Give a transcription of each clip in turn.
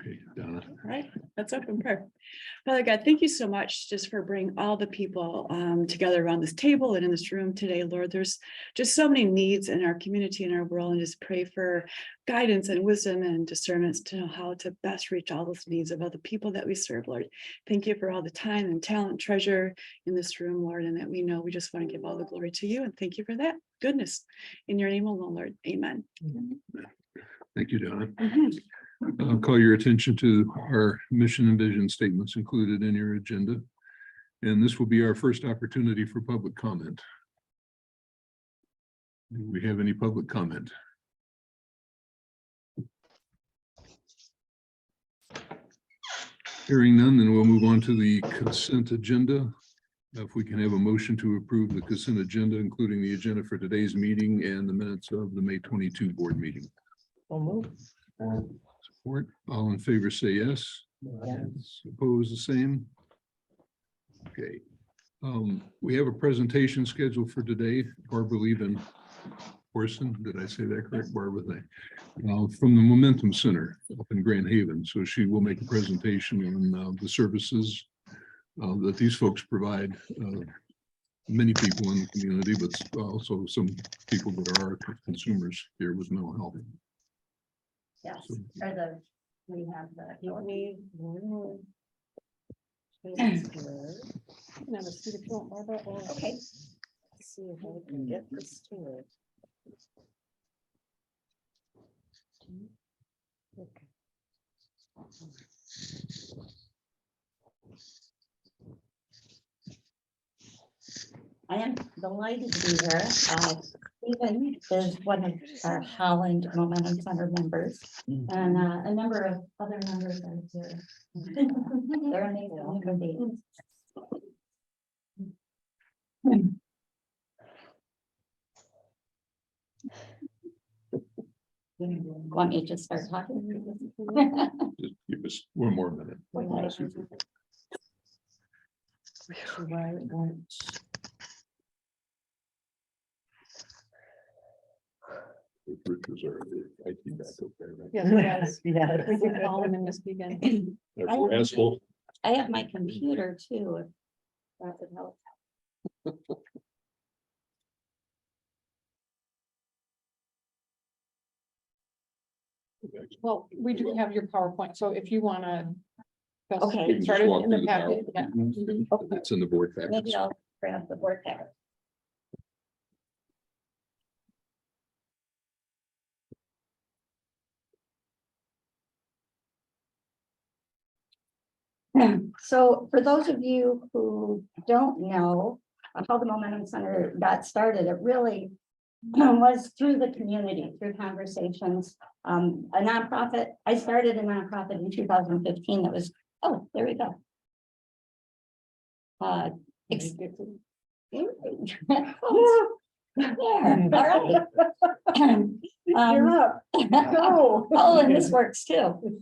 Okay, Donna. All right, let's open prayer. Father God, thank you so much just for bringing all the people together around this table and in this room today, Lord. There's just so many needs in our community and our world, and just pray for guidance and wisdom and discernments to know how to best reach all those needs of all the people that we serve, Lord. Thank you for all the time and talent, treasure in this room, Lord, and that we know we just want to give all the glory to you, and thank you for that goodness. In your name alone, Lord. Amen. Thank you, Donna. Mhm. I'll call your attention to our mission and vision statements included in your agenda. And this will be our first opportunity for public comment. Do we have any public comment? Hearing none, then we'll move on to the consent agenda. If we can have a motion to approve the consent agenda, including the agenda for today's meeting and the minutes of the May 22 board meeting. We'll move. Support. All in favor say yes. Yes. Oppose the same. Okay. We have a presentation scheduled for today. Barbara Levin Orson, did I say that correct? Barbara, from the Momentum Center up in Grand Haven. So she will make a presentation on the services that these folks provide. Many people in the community, but also some people that are consumers here with mental health. Yes, or the, we have the, You want me? Have a seat if you want, Barbara, or okay, let's see if I can get this to it. Okay. I am delighted to be here. Stephen is one of our Holland Momentum Center members, and a number of other members are here. They're amazing human beings. Want me to just start talking? Just give us one more minute. Yes, yes. We can call him in this weekend. I have my computer too, if that would help. Well, we do have your PowerPoint, so if you want to. Okay. We can just Started walk in the through the packet, yeah. PowerPoint. It's in the board Maybe package. I'll grab the board packet. So for those of you who don't know how the Momentum Center got started, it really was through the community, through conversations. A nonprofit, I started a nonprofit in 2015 that was, oh, there we go. There, all right. You're up. Go. Oh, and this works too.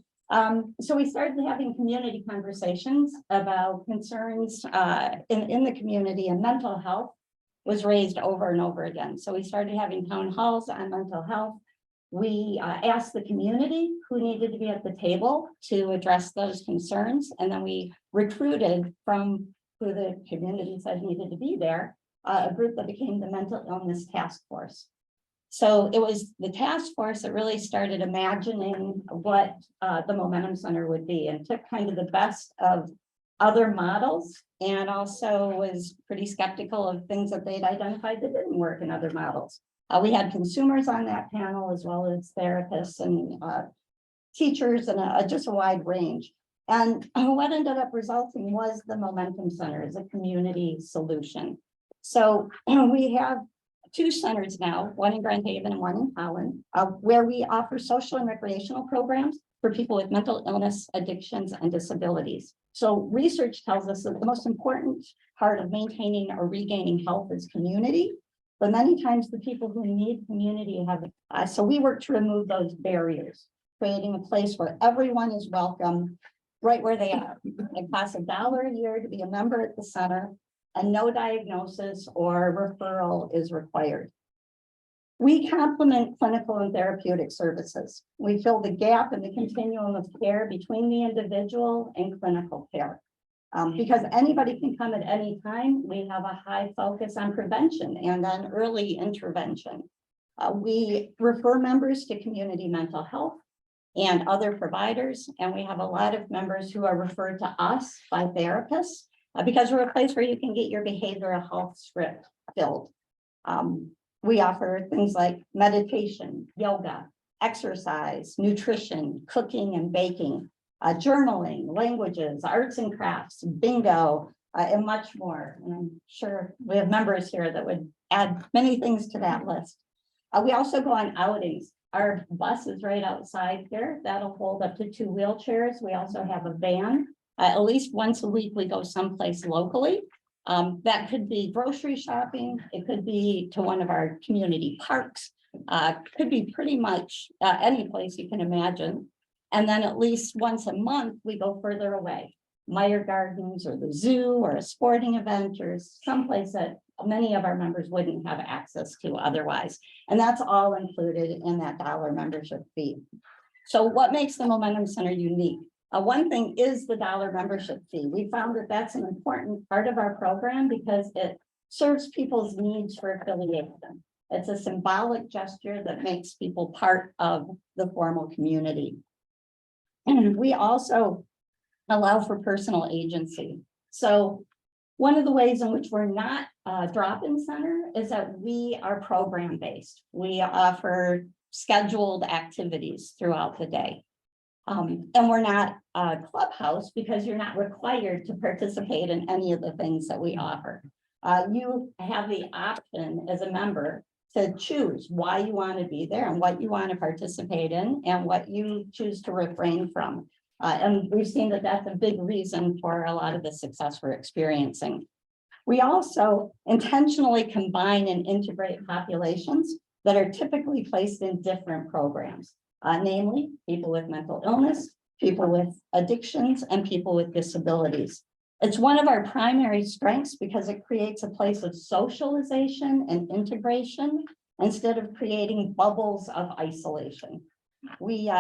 So we started having community conversations about concerns in the community, and mental health was raised over and over again. So we started having town halls on mental health. We asked the community who needed to be at the table to address those concerns. And then we recruited from who the community said needed to be there, a group that became the Mental Illness Task Force. So it was the task force that really started imagining what the Momentum Center would be, and took kind of the best of other models, and also was pretty skeptical of things that they'd identified that didn't work in other models. We had consumers on that panel, as well as therapists and teachers, and just a wide range. And what ended up resulting was the Momentum Center as a community solution. So we have two centers now, one in Grand Haven and one in Holland, where we offer social and recreational programs for people with mental illness, addictions, and disabilities. So research tells us that the most important part of maintaining or regaining health is community, but many times the people who need community have, so we work to remove those barriers, creating a place where everyone is welcome right where they are. It costs $1 a year to be a member at the center, and no diagnosis or referral is required. We complement clinical and therapeutic services. We fill the gap in the continuum of care between the individual and clinical care. Because anybody can come at any time, we have a high focus on prevention and on early intervention. We refer members to community mental health and other providers, and we have a lot of members who are referred to us by therapists because we're a place where you can get your behavioral health script filled. We offer things like meditation, yoga, exercise, nutrition, cooking and baking, journaling, languages, arts and crafts, bingo, and much more. And I'm sure we have members here that would add many things to that list. We also go on outings. Our bus is right outside here. That'll hold up to 2 wheelchairs. We also have a van. At least once a week, we go someplace locally. That could be grocery shopping. It could be to one of our community parks. Could be pretty much any place you can imagine. And then at least once a month, we go further away. Meyer Gardens or the zoo or a sporting event or someplace that many of our members wouldn't have access to otherwise. And that's all included in that $1 membership fee. So what makes the Momentum Center unique? One thing is the $1 membership fee. We found that that's an important part of our program because it serves people's needs for affiliation. It's a symbolic gesture that makes people part of the formal community. And we also allow for personal agency. So one of the ways in which we're not a drop-in center is that we are program-based. We offer scheduled activities throughout the day. And we're not a clubhouse because you're not required to participate in any of the things that we offer. You have the option as a member to choose why you want to be there and what you want to participate in and what you choose to refrain from. And we've seen that that's a big reason for a lot of the success we're experiencing. We also intentionally combine and integrate populations that are typically placed in different programs, namely people with mental illness, people with addictions, and people with disabilities. It's one of our primary strengths because it creates a place of socialization and integration instead of creating bubbles of isolation. We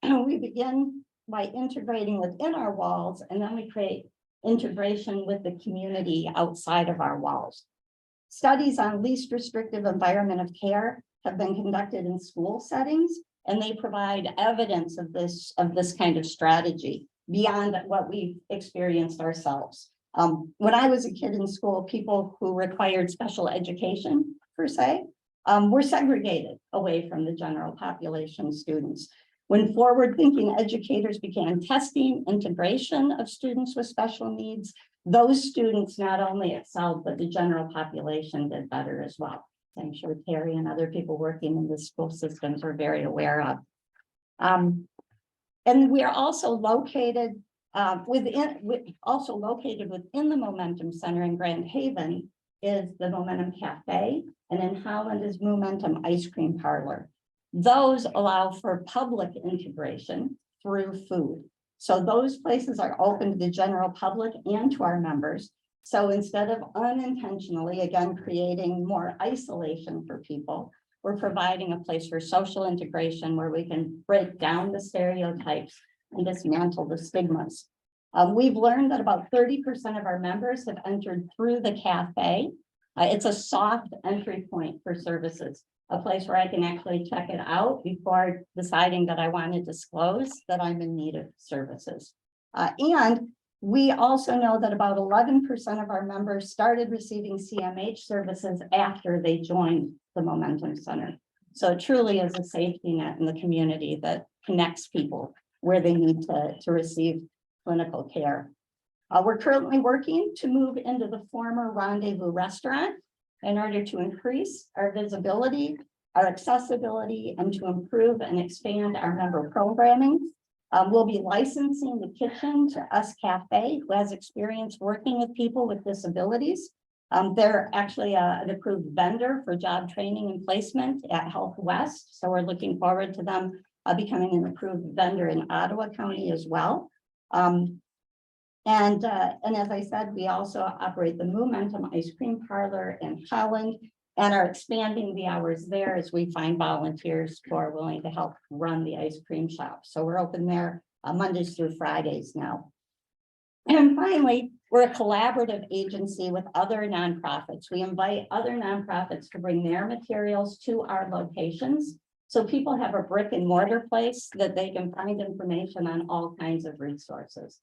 begin by integrating within our walls, and then we create integration with the community outside of our walls. Studies on least restrictive environment of care have been conducted in school settings, and they provide evidence of this kind of strategy beyond what we've experienced ourselves. When I was a kid in school, people who required special education, per se, were segregated away from the general population students. When forward-thinking educators began testing integration of students with special needs, those students not only excelled, but the general population did better as well. I'm sure Terry and other people working in the school systems are very aware of. And we are also located within the Momentum Center in Grand Haven is the Momentum Cafe, and in Holland is Momentum Ice Cream Parlor. Those allow for public integration through food. So those places are open to the general public and to our members. So instead of unintentionally, again, creating more isolation for people, we're providing a place for social integration where we can break down the stereotypes and dismantle the stigmas. We've learned that about 30% of our members have entered through the cafe. It's a soft entry point for services, a place where I can actually check it out before deciding that I want to disclose that I'm in need of services. And we also know that about 11% of our members started receiving CMH services after they joined the Momentum Center. So it truly is a safety net in the community that connects people where they need to receive clinical care. We're currently working to move into the former Rendezvous restaurant in order to increase our visibility, our accessibility, and to improve and expand our member programming. We'll be licensing the kitchen to Us Cafe, who has experience working with people with disabilities. They're actually an approved vendor for job training and placement at Health West. So we're looking forward to them becoming an approved vendor in Ottawa County as well. And as I said, we also operate the Momentum Ice Cream Parlor in Holland. and are expanding the hours there as we find volunteers who are willing to help run the ice cream shop. So we're open there Mondays through Fridays now. And finally, we're a collaborative agency with other nonprofits. We invite other nonprofits to bring their materials to our locations. So people have a brick and mortar place that they can find information on all kinds of resources.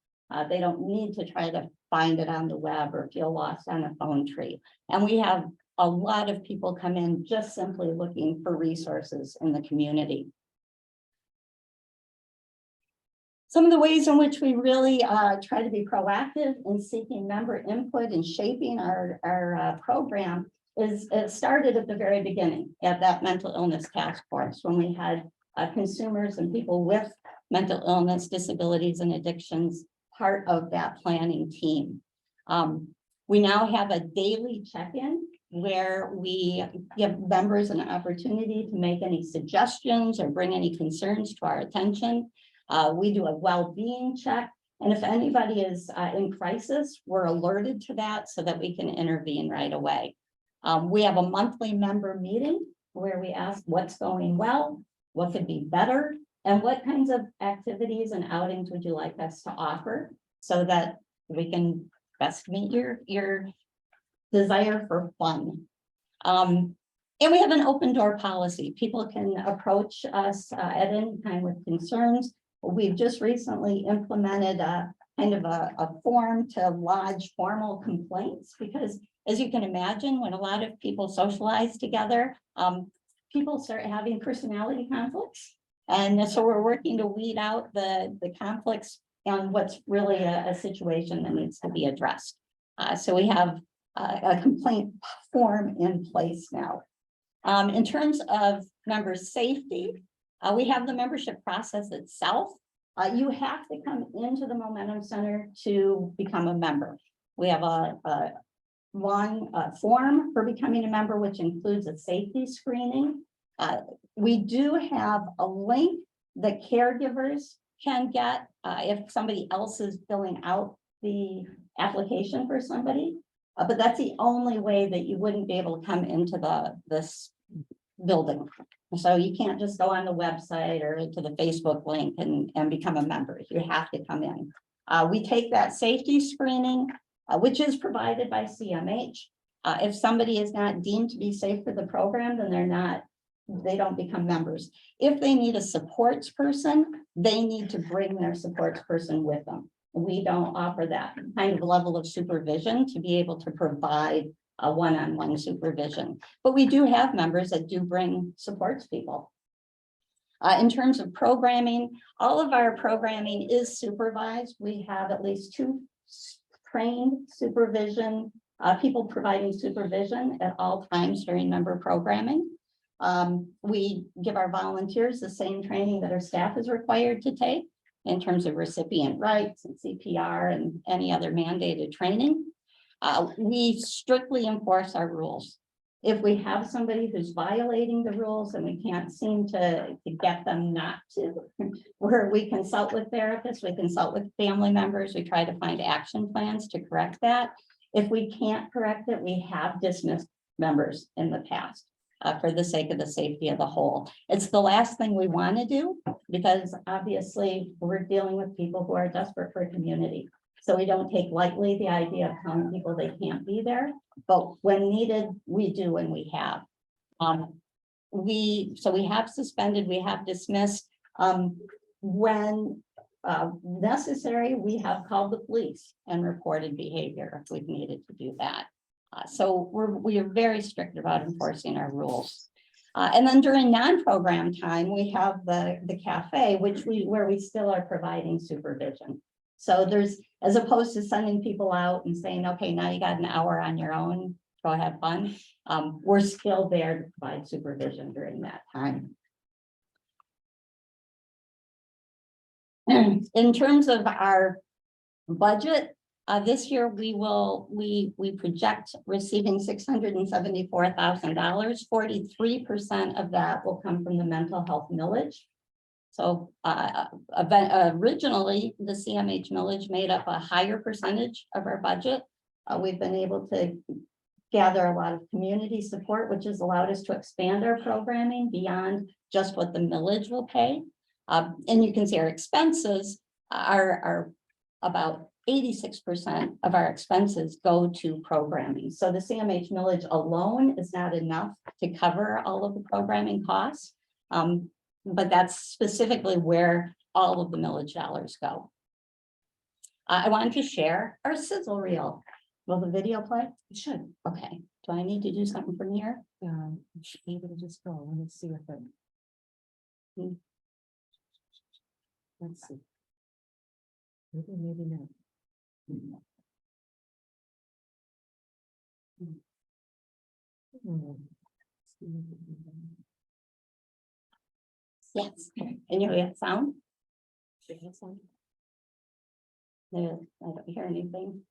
They don't need to try to find it on the web or feel lost on a phone tree. And we have a lot of people come in just simply looking for resources in the community. Some of the ways in which we really try to be proactive in seeking member input and shaping our program is it started at the very beginning at that mental illness task force when we had consumers and people with mental illness, disabilities, and addictions part of that planning team. We now have a daily check-in where we give members an opportunity to make any suggestions or bring any concerns to our attention. We do a well-being check, and if anybody is in crisis, we're alerted to that so that we can intervene right away. We have a monthly member meeting where we ask what's going well, what could be better, and what kinds of activities and outings would you like us to offer so that we can best meet your desire for fun. And we have an open door policy. People can approach us at any time with concerns. We've just recently implemented a kind of a form to lodge formal complaints because, as you can imagine, when a lot of people socialize together, people start having personality conflicts. And so we're working to weed out the conflicts and what's really a situation that needs to be addressed. So we have a complaint form in place now. In terms of member safety, we have the membership process itself. You have to come into the Momentum Center to become a member. We have a form for becoming a member, which includes a safety screening. We do have a link that caregivers can get if somebody else is filling out the application for somebody. But that's the only way that you wouldn't be able to come into this building. So you can't just go on the website or to the Facebook link and become a member. You have to come in. We take that safety screening, which is provided by CMH. If somebody is not deemed to be safe for the program, then they don't become members. If they need a supports person, they need to bring their supports person with them. We don't offer that kind of level of supervision to be able to provide a one-on-one supervision, but we do have members that do bring supports people. In terms of programming, all of our programming is supervised. We have at least 2 trained supervision, people providing supervision at all times during member programming. We give our volunteers the same training that our staff is required to take in terms of recipient rights and CPR and any other mandated training. We strictly enforce our rules. If we have somebody who's violating the rules and we can't seem to get them not to, where we consult with therapists, we consult with family members, we try to find action plans to correct that. If we can't correct it, we have dismissed members in the past for the sake of the safety of the whole. It's the last thing we want to do because obviously we're dealing with people who are desperate for a community. So we don't take lightly the idea of telling people they can't be there, but when needed, we do and we have. We have suspended, we have dismissed. When necessary, we have called the police and reported behavior if we've needed to do that. So we are very strict about enforcing our rules. And then during non-program time, we have the cafe, where we still are providing supervision. So there's, as opposed to sending people out and saying, okay, now you got an hour on your own, go have fun. We're still there to provide supervision during that time. In terms of our budget, this year we project receiving $674,000. 43% of that will come from the mental health millage. So originally, the CMH millage made up a higher percentage of our budget. We've been able to gather a lot of community support, which has allowed us to expand our programming beyond just what the millage will pay. And you can see our expenses are about 86% of our expenses go to programming. So the CMH millage alone is not enough to cover all of the programming costs. But that's specifically where all of the millage dollars go. I wanted to share our sizzle reel. Will the video play? It should. Okay. Do I need to do something from here? You should be able to just go. Let me see if it. Let's see. Maybe not. Yes. And you hear sound? No, I don't hear anything.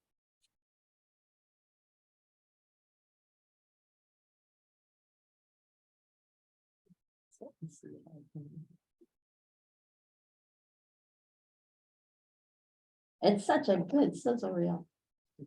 It's such a good sizzle reel. Is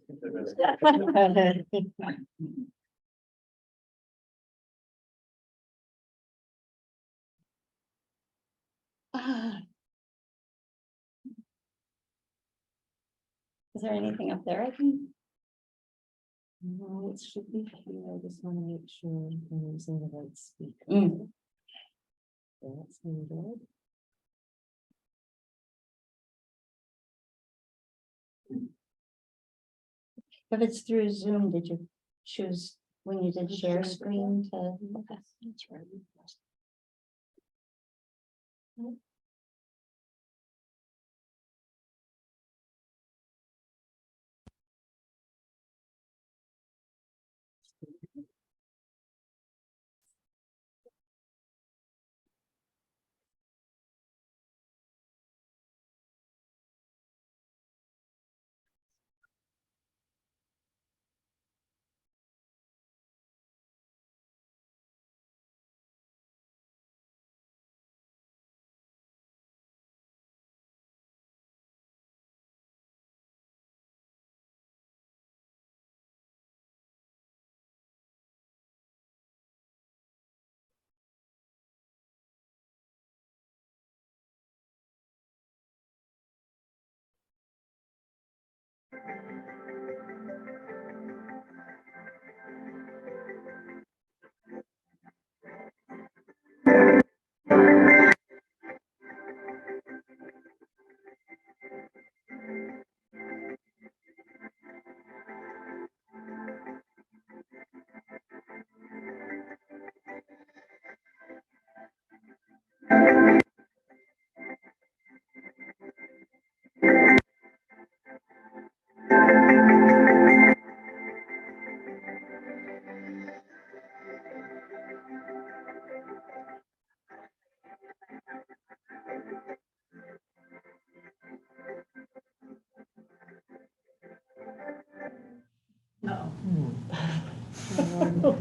there anything up there I can? No, it should be here. I just want to make sure I'm using the right speaker. That's good. If it's through Zoom, did you choose when you did share screen to? Okay. That's right.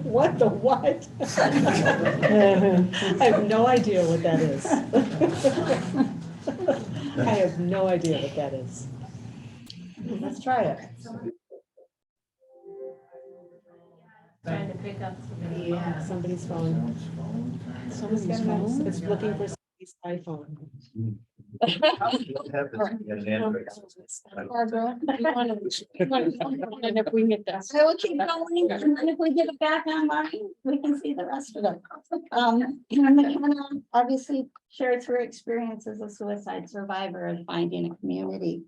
What the what? I have no idea what that is. I have no idea what that is. Let's try it. Trying to pick up somebody's phone. Somebody's phone. It's looking for somebody's iPhone. Barbara, you want to, and if we can get this. I will keep going, and then if we get it back online, we can see the rest of it. And McKenna obviously shared her experience as a suicide survivor and finding a community.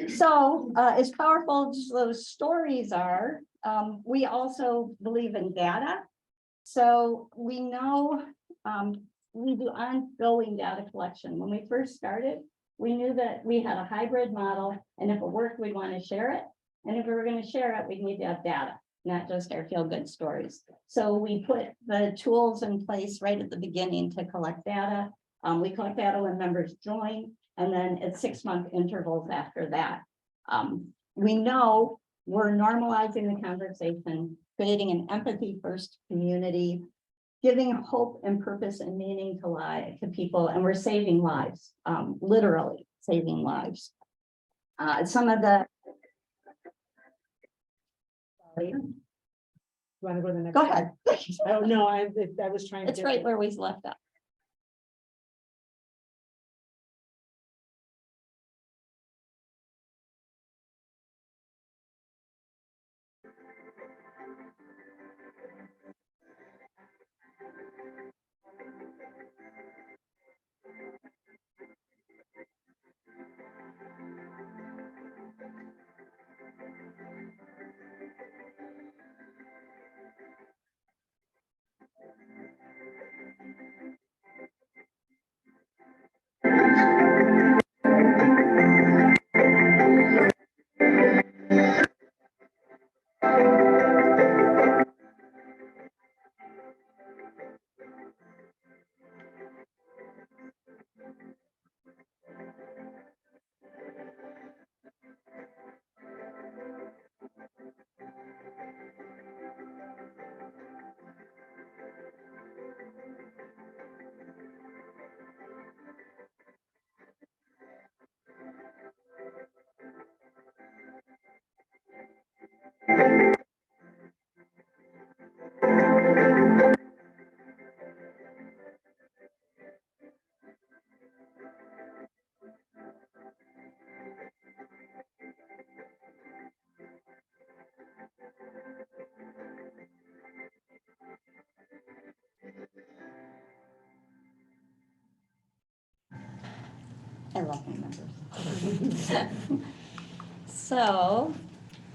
So as powerful as those stories are, we also believe in data. So we know we do ongoing data collection. When we first started, we knew that we had a hybrid model, and if it worked, we'd want to share it. And if we were going to share it, we'd need to have data, not just our feel-good stories. So we put the tools in place right at the beginning to collect data. We collect data when members join, and then at 6-month intervals after that. We know we're normalizing the conversation, creating an empathy-first community, giving hope and purpose and meaning to people, and we're saving lives, literally saving lives. Some of the You want to go to the next? Go one? ahead. Oh, no, I was trying to. It's get right the- where we left off. I love my numbers. So,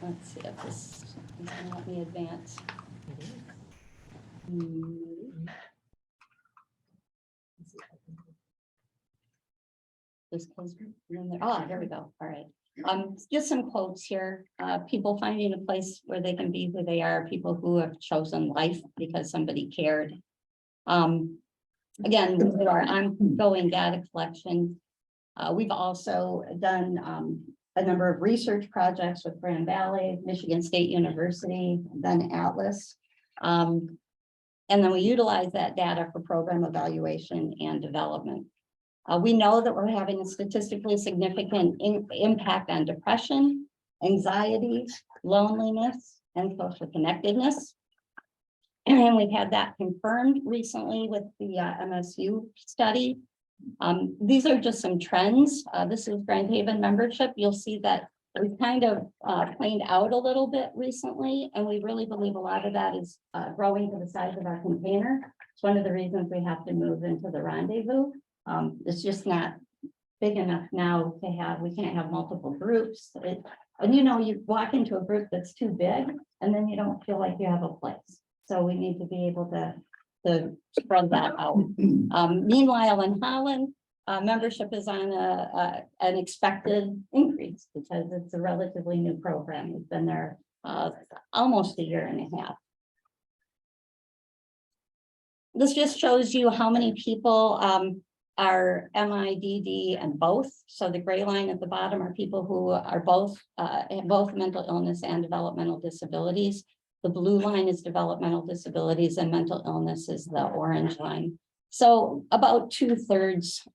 let's see if this is gonna let me advance. This close, here we go. All right. Just some quotes here. People finding a place where they can be who they are, people who have chosen life because somebody cared. Again, we do our ongoing data collection. We've also done a number of research projects with Grand Valley, Michigan State University, then Atlas. And then we utilize that data for program evaluation and development. We know that we're having a statistically significant impact on depression, anxiety, loneliness, and social connectedness. And we've had that confirmed recently with the MSU study. These are just some trends. This is Grand Haven membership. You'll see that we've kind of planed out a little bit recently, and we really believe a lot of that is growing to the size of our container. It's one of the reasons we have to move into the rendezvous. It's just not big enough now to have, we can't have multiple groups. And you know, you walk into a group that's too big and then you don't feel like you have a place. So we need to be able to spread that out. Meanwhile, in Holland, membership is on an expected increase because it's a relatively new program. We've been there almost a year and a half. This just shows you how many people are MIDD and both. So the gray line at the bottom are people who are both have both mental illness and developmental disabilities. The blue line is developmental disabilities and mental illness is the orange line. So about 2/3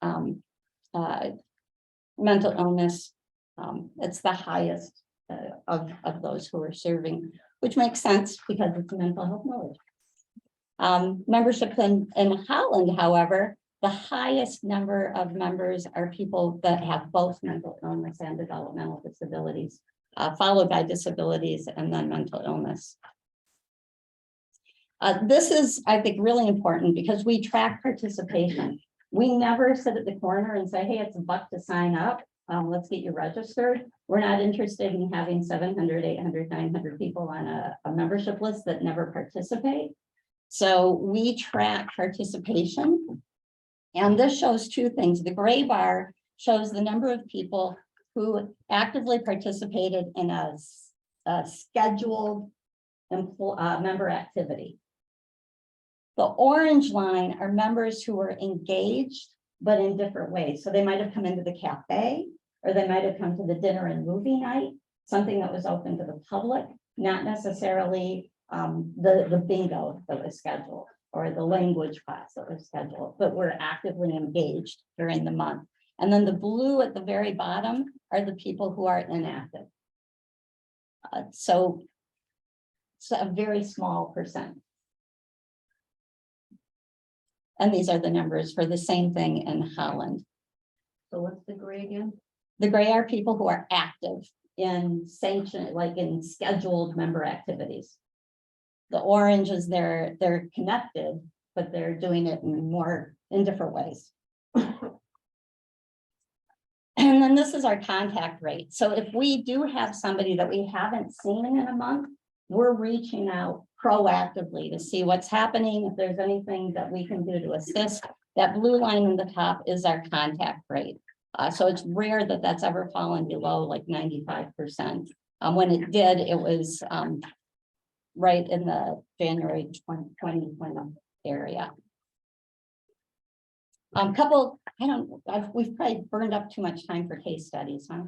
mental illness. It's the highest of those who are serving, which makes sense because it's a mental health knowledge. Membership in Holland, however, the highest number of members are people that have both mental illness and developmental disabilities, followed by disabilities and then mental illness. This is, I think, really important because we track participation. We never sit at the corner and say, hey, it's $1 to sign up. Let's get you registered. We're not interested in having 700, 800, 900 people on a membership list that never participate. So we track participation. And this shows two things. The gray bar shows the number of people who actively participated in a scheduled member activity. The orange line are members who were engaged, but in different ways. So they might have come into the cafe, or they might have come to the dinner and movie night, something that was open to the public, not necessarily the bingo that was scheduled or the language class that was scheduled, but we're actively engaged during the month. And then the blue at the very bottom are the people who are inactive. So a very small percent. And these are the numbers for the same thing in Holland. So what's the gray again? The gray are people who are active in sanction, like in scheduled member activities. The orange is they're connected, but they're doing it in different ways. And then this is our contact rate. So if we do have somebody that we haven't seen in a month, we're reaching out proactively to see what's happening, if there's anything that we can do to assist. That blue line in the top is our contact rate. So it's rare that that's ever fallen below like 95%. When it did, it was right in the January 2020 area. We've probably burned up too much time for case studies, huh?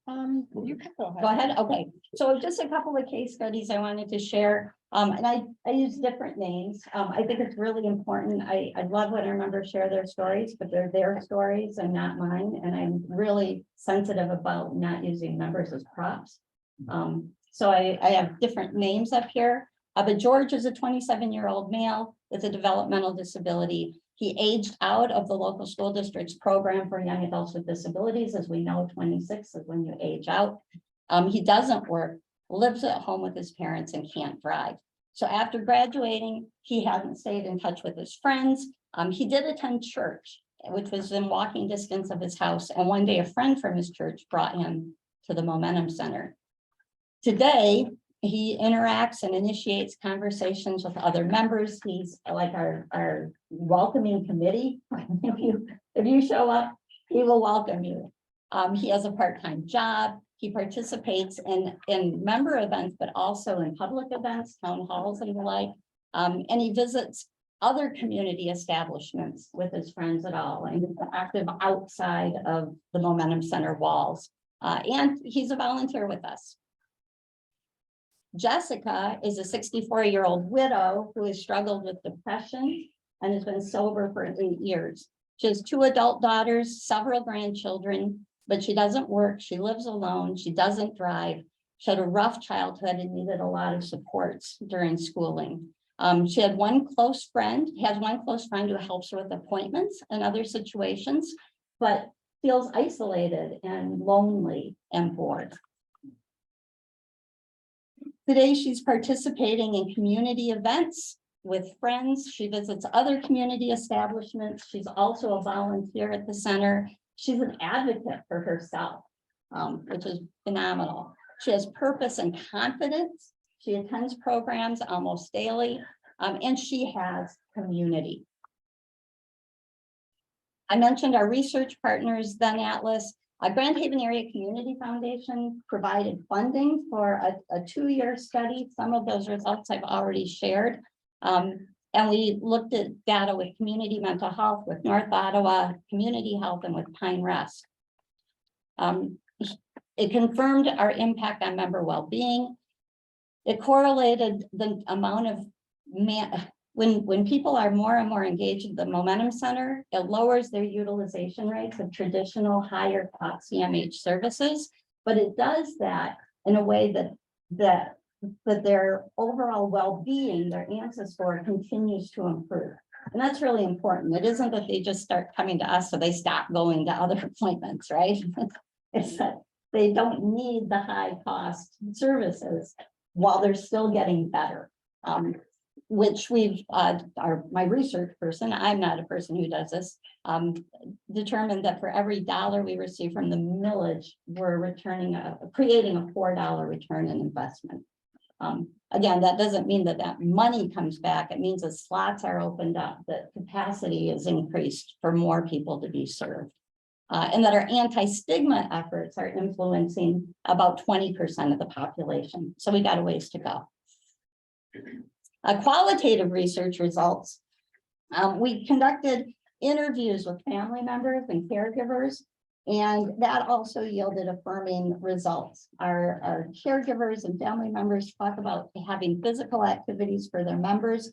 You can go ahead. Go ahead. Okay, so just a couple of case studies I wanted to share. And I use different names. I think it's really important. I love when our members share their stories, but they're their stories and not mine. And I'm really sensitive about not using members as props. So I have different names up here. But George is a 27-year-old male with a developmental disability. He aged out of the local school district's program for young adults with disabilities. As we know, 26 is when you age out. He doesn't work, lives at home with his parents, and can't drive. So after graduating, he hadn't stayed in touch with his friends. He did attend church, which was in walking distance of his house. And one day a friend from his church brought him to the Momentum Center. Today, he interacts and initiates conversations with other members. He's like our welcoming committee. If you show up, he will welcome you. He has a part-time job. He participates in member events, but also in public events, town halls and the like. And he visits other community establishments with his friends at all, and he's active outside of the Momentum Center walls. And he's a volunteer with us. Jessica is a 64-year-old widow who has struggled with depression and has been sober for 8 years. She has 2 adult daughters, several grandchildren, but she doesn't work. She lives alone. She doesn't drive. She had a rough childhood and needed a lot of supports during schooling. She had one close friend, who helps her with appointments and other situations, but feels isolated and lonely and bored. Today, she's participating in community events with friends. She visits other community establishments. She's also a volunteer at the center. She's an advocate for herself, which is phenomenal. She has purpose and confidence. She attends programs almost daily, and she has community. I mentioned our research partners, Then Atlas. Grand Haven Area Community Foundation provided funding for a 2-year study. Some of those results I've already shared. And we looked at data with community mental health, with North Ottawa Community Health, and with Pine Rest. It confirmed our impact on member well-being. It correlated the amount of when people are more and more engaged at the Momentum Center, it lowers their utilization rates of traditional higher cost CMH services, but it does that in a way that their overall well-being, their ANSA score, continues to improve. And that's really important. It isn't that they just start coming to us so they stop going to other appointments, right? It's that they don't need the high cost services while they're still getting better. Which we've, my research person, I'm not a person who does this, determined that for every $1 we receive from the millage, we're creating a $4 return in investment. Again, that doesn't mean that money comes back. It means that slots are opened up, that capacity is increased for more people to be served. And that our anti-stigma efforts are influencing about 20% of the population. So we got a ways to go. Qualitative research results. We conducted interviews with family members and caregivers, and that also yielded affirming results. Our caregivers and family members talk about having physical activities for their members.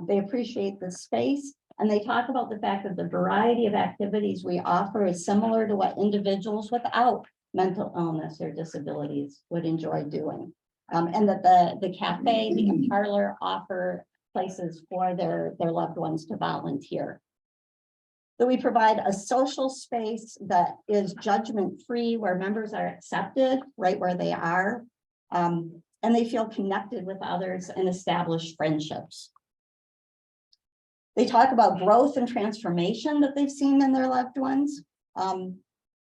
They appreciate the space, and they talk about the fact that the variety of activities we offer is similar to what individuals without mental illness or disabilities would enjoy doing. And that the cafe, the parlor offer places for their loved ones to volunteer. That we provide a social space that is judgment-free, where members are accepted right where they are. And they feel connected with others and establish friendships. They talk about growth and transformation that they've seen in their loved ones.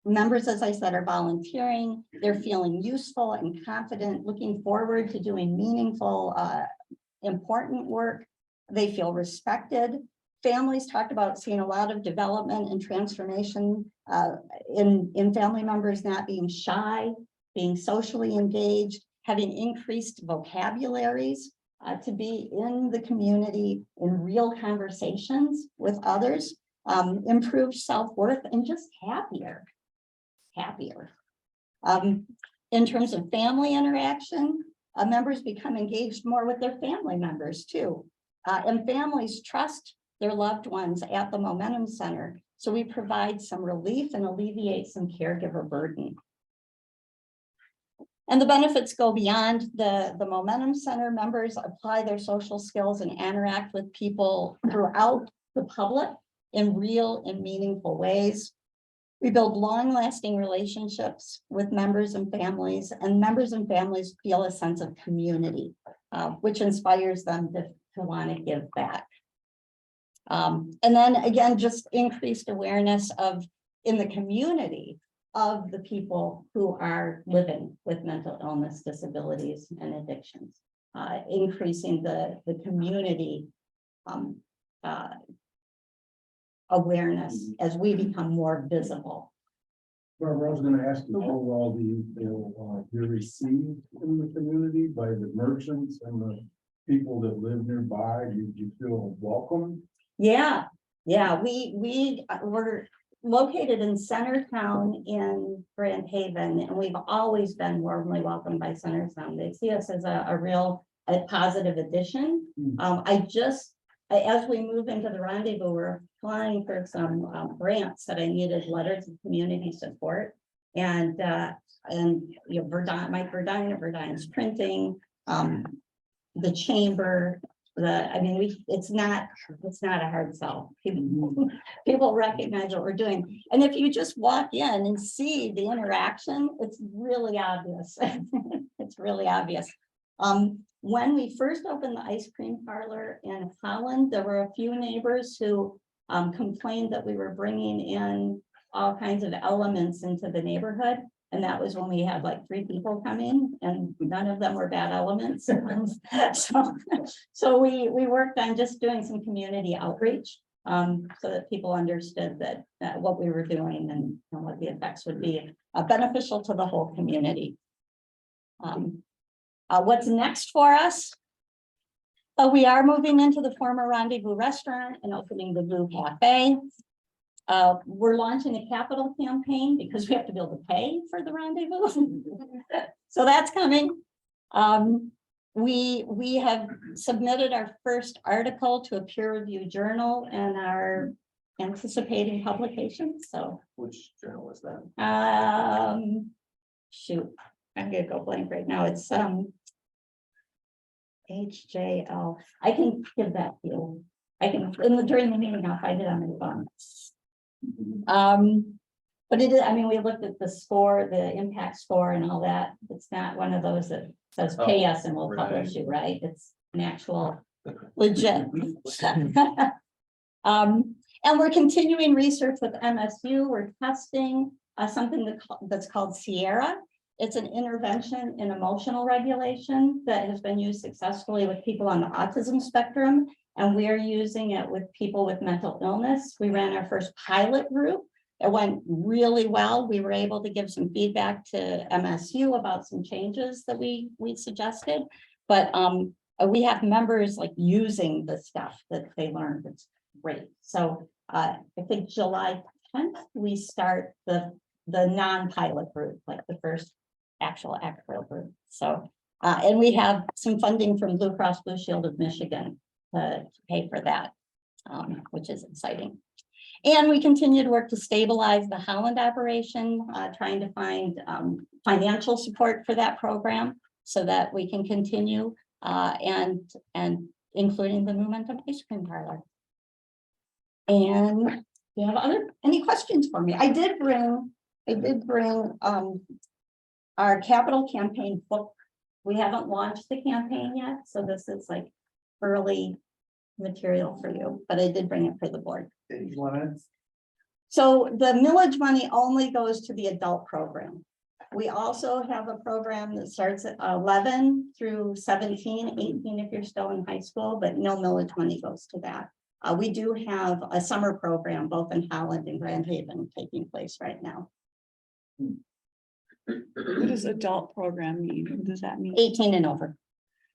Members, as I said, are volunteering. They're feeling useful and confident, looking forward to doing meaningful, important work. They feel respected. Families talked about seeing a lot of development and transformation in family members not being shy, being socially engaged, having increased vocabularies to be in the community in real conversations with others, improved self-worth, and just happier. In terms of family interaction, members become engaged more with their family members too. And families trust their loved ones at the Momentum Center. So we provide some relief and alleviate some caregiver burden. And the benefits go beyond the Momentum Center. Members apply their social skills and interact with people throughout the public in real and meaningful ways. We build long-lasting relationships with members and families feel a sense of community, which inspires them to want to give back. And then again, just increased awareness in the community of the people who are living with mental illness, disabilities, and addictions, increasing the community awareness as we become more visible. Barbara, I was going to ask you, how well do you feel you're received in the community by the merchants and the people that live nearby? Do you feel welcome? Yeah, we're located in Centertown in Grand Haven, and we've always been warmly welcomed by Centertown. They see us as a real positive addition. As we move into the Rendezvous, we're applying for some grants that I needed letters of community support, and you know, Mike Verdine of Verdine's Printing, the chamber. It's not a hard sell. People recognize what we're doing. And if you just walk in and see the interaction, it's really obvious. It's really obvious. When we first opened the ice cream parlor in Holland, there were a few neighbors who complained that we were bringing in all kinds of elements into the neighborhood. And that was when we had like 3 people come in, and none of them were bad elements. So we worked on just doing some community outreach so that people understood that what we were doing and what the effects would be beneficial to the whole community. What's next for us? We are moving into the former Rendezvous restaurant and opening the Blue Cafe. We're launching a capital campaign because we have to be able to pay for the Rendezvous. So that's coming. We have submitted our first article to a peer-reviewed journal and are anticipating publication. So Which journal is that? Shoot, I'm gonna go blank right now. It's HJL. I can give that to you. I can during the meeting, I'll find it on my phone. But it is, we looked at the score, the impact score and all that. It's not one of those that says pay us and we'll publish you, right? It's an actual legit. And we're continuing research with MSU. We're testing something that's called Sierra. It's an intervention in emotional regulation that has been used successfully with people on the autism spectrum. And we are using it with people with mental illness. We ran our first pilot group. It went really well. We were able to give some feedback to MSU about some changes that we suggested. But we have members like using the stuff that they learned. It's great. So I think July 10th, we start the non-pilot group, like the first actual group. So, and we have some funding from Blue Cross Blue Shield of Michigan to pay for that, which is exciting. And we continue to work to stabilize the Holland operation, trying to find financial support for that program so that we can continue, and including the Momentum Ice Cream Parlor. And do you have any questions for me? I did bring our capital campaign book. We haven't launched the campaign yet, so this is like early material for you, but I did bring it for the board. So the millage money only goes to the adult program. We also have a program that starts at 11 through 17, 18 if you're still in high school, but no millage money goes to that. We do have a summer program both in Holland and Grand Haven taking place right now. What does adult program mean? What does that mean? 18 and over.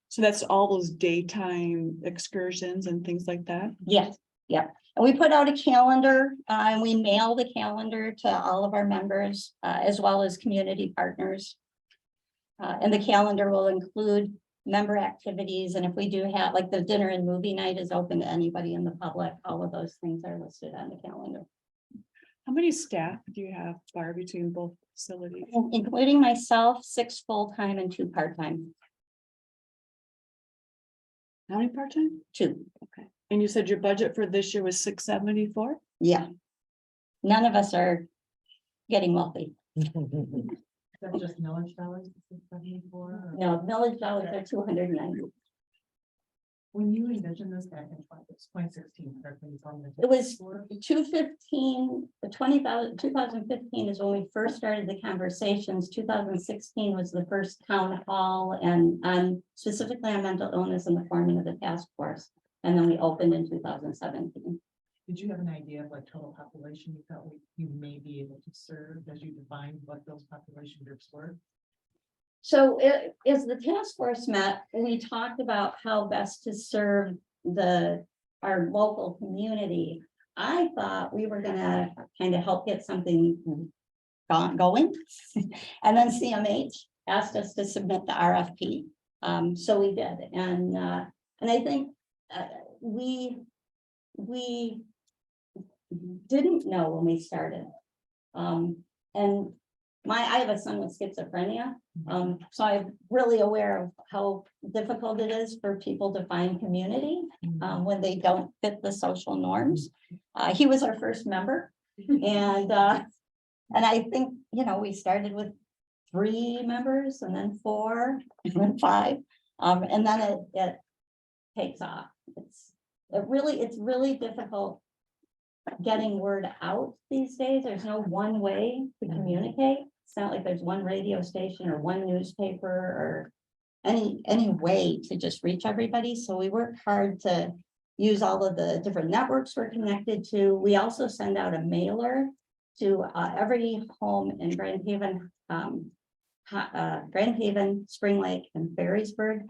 So that's all those daytime excursions and things like that? Yes, yeah. And we put out a calendar, and we mail the calendar to all of our members, as well as community partners. And the calendar will include member activities. And if we do have, like the dinner and movie night is open to anybody in the public, all of those things are listed on the calendar. How many staff do you have, Barb, between both facilities? Including myself, 6 full-time and 2 part-time. How many part-time? 2. Okay. And you said your budget for this year was 674? Yeah. None of us are getting wealthy. Is that just millage dollars? No, village dollars are 290. When you envisioned this back in 2016, correctly, you told me It was 215, 2015 is when we first started the conversations. 2016 was the first town hall and specifically on mental illness and the forming of the task force. And then we opened in 2017. Did you have an idea of what total population you felt you may be able to serve as you defined what those population groups were? So as the task force met, we talked about how best to serve our local community. I thought we were gonna kind of help get something going. And then CMH asked us to submit the RFP. So we did. And I think we didn't know when we started. And I have a son with schizophrenia. So I'm really aware of how difficult it is for people to find community when they don't fit the social norms. He was our first member. And I think, we started with 3 members and then 4 and then 5. And then it takes off. It's really difficult getting word out these days. There's no one way to communicate. It's not like there's one radio station or one newspaper or any way to just reach everybody. So we work hard to use all of the different networks we're connected to. We also send out a mailer to every home in Grand Haven, Spring Lake, and Ferrysburg.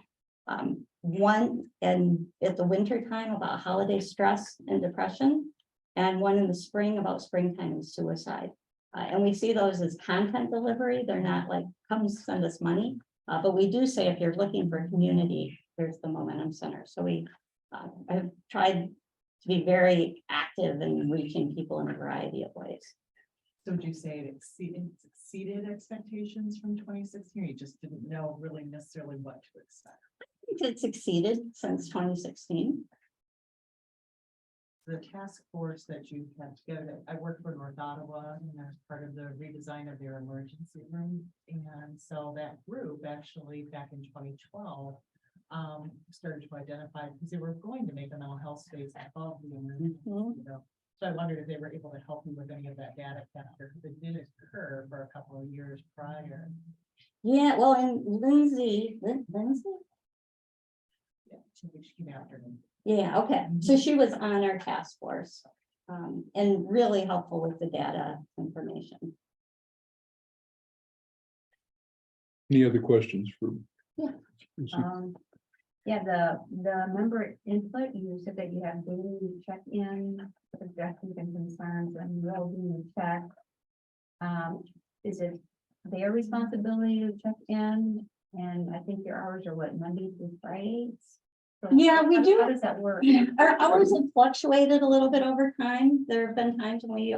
One at the winter time about holiday stress and depression, and one in the spring about springtime and suicide. And we see those as content delivery. They're not like, come send us money. But we do say, if you're looking for community, there's the Momentum Center. So I've tried to be very active in reaching people in a variety of ways. So would you say it exceeded expectations from 2016, or you just didn't know really necessarily what to expect? I think it's exceeded since 2016. The task force that you have together, I work for North Ottawa, and as part of the redesign of their emergency room. And so that group actually back in 2012 started to identify, because they were going to make a mental health space above the emergency, So I wondered if they were able to help you with any of that data capture, because it did occur for a couple of years prior. Yeah, well, and Lindsay, Yeah, she came after me. yeah, okay. So she was on our task force and really helpful with the data information. Any other questions for? Yeah. Yeah, the member input, you said that you have daily check-in, objections and concerns and well-being check. Is it their responsibility to check in? And I think your hours are what, Monday through Fridays? So Yeah, we do. How does that work? Our hours have fluctuated a little bit over time. There have been times when we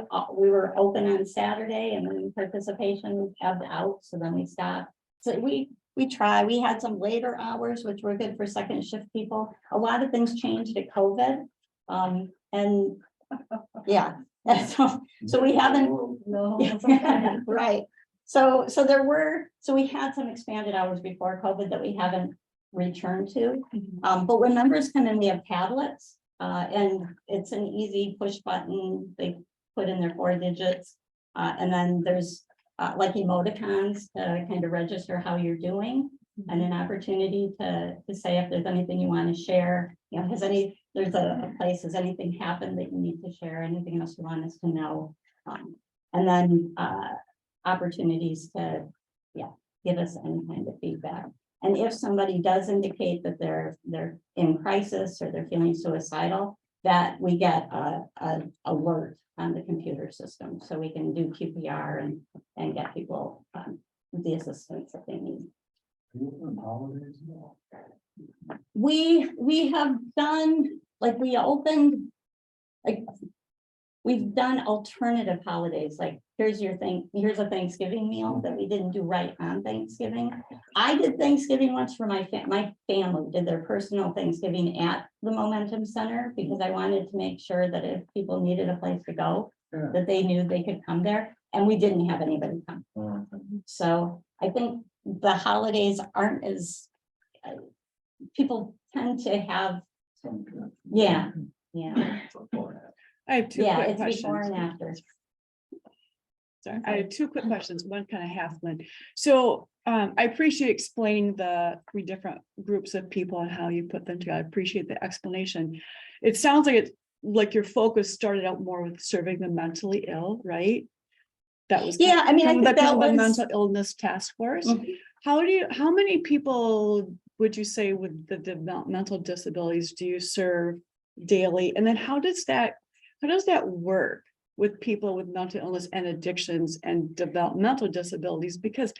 were open on Saturday and then participation ebbed out, so then we stopped. So we try. We had some later hours, which were good for second shift people. A lot of things changed at COVID. And yeah, so we haven't, right. So we had some expanded hours before COVID that we haven't returned to. But when members come in, we have tablets, and it's an easy push button. They put in their 4 digits. And then there's like emoticons to kind of register how you're doing, and an opportunity to say if there's anything you want to share. You know, there's a place, has anything happened that you need to share, anything else you want us to know? And then opportunities to, give us any kind of feedback. And if somebody does indicate that they're in crisis or they're feeling suicidal, that we get a alert on the computer system, so we can do QPR and get people the assistance that they need. Holidays? We have done, like, we've done alternative holidays, like here's a Thanksgiving meal that we didn't do right on Thanksgiving. I did Thanksgiving once for my family did their personal Thanksgiving at the Momentum Center, because I wanted to make sure that if people needed a place to go, that they knew they could come there, and we didn't have anybody come. So I think the holidays aren't as, people tend to have, yeah. I have two Yeah, quick it's before and questions. after. Sorry, I have 2 quick questions, one kind of half one. So I appreciate explaining the 3 different groups of people and how you put them together. I appreciate the explanation. It sounds like your focus started out more with serving the mentally ill, right? That was Yeah, I mean, I think that the was. mental illness task force. Mhm. How many people would you say with the developmental disabilities do you serve daily? And then how does that work with people with mental illness and addictions and developmental disabilities? Because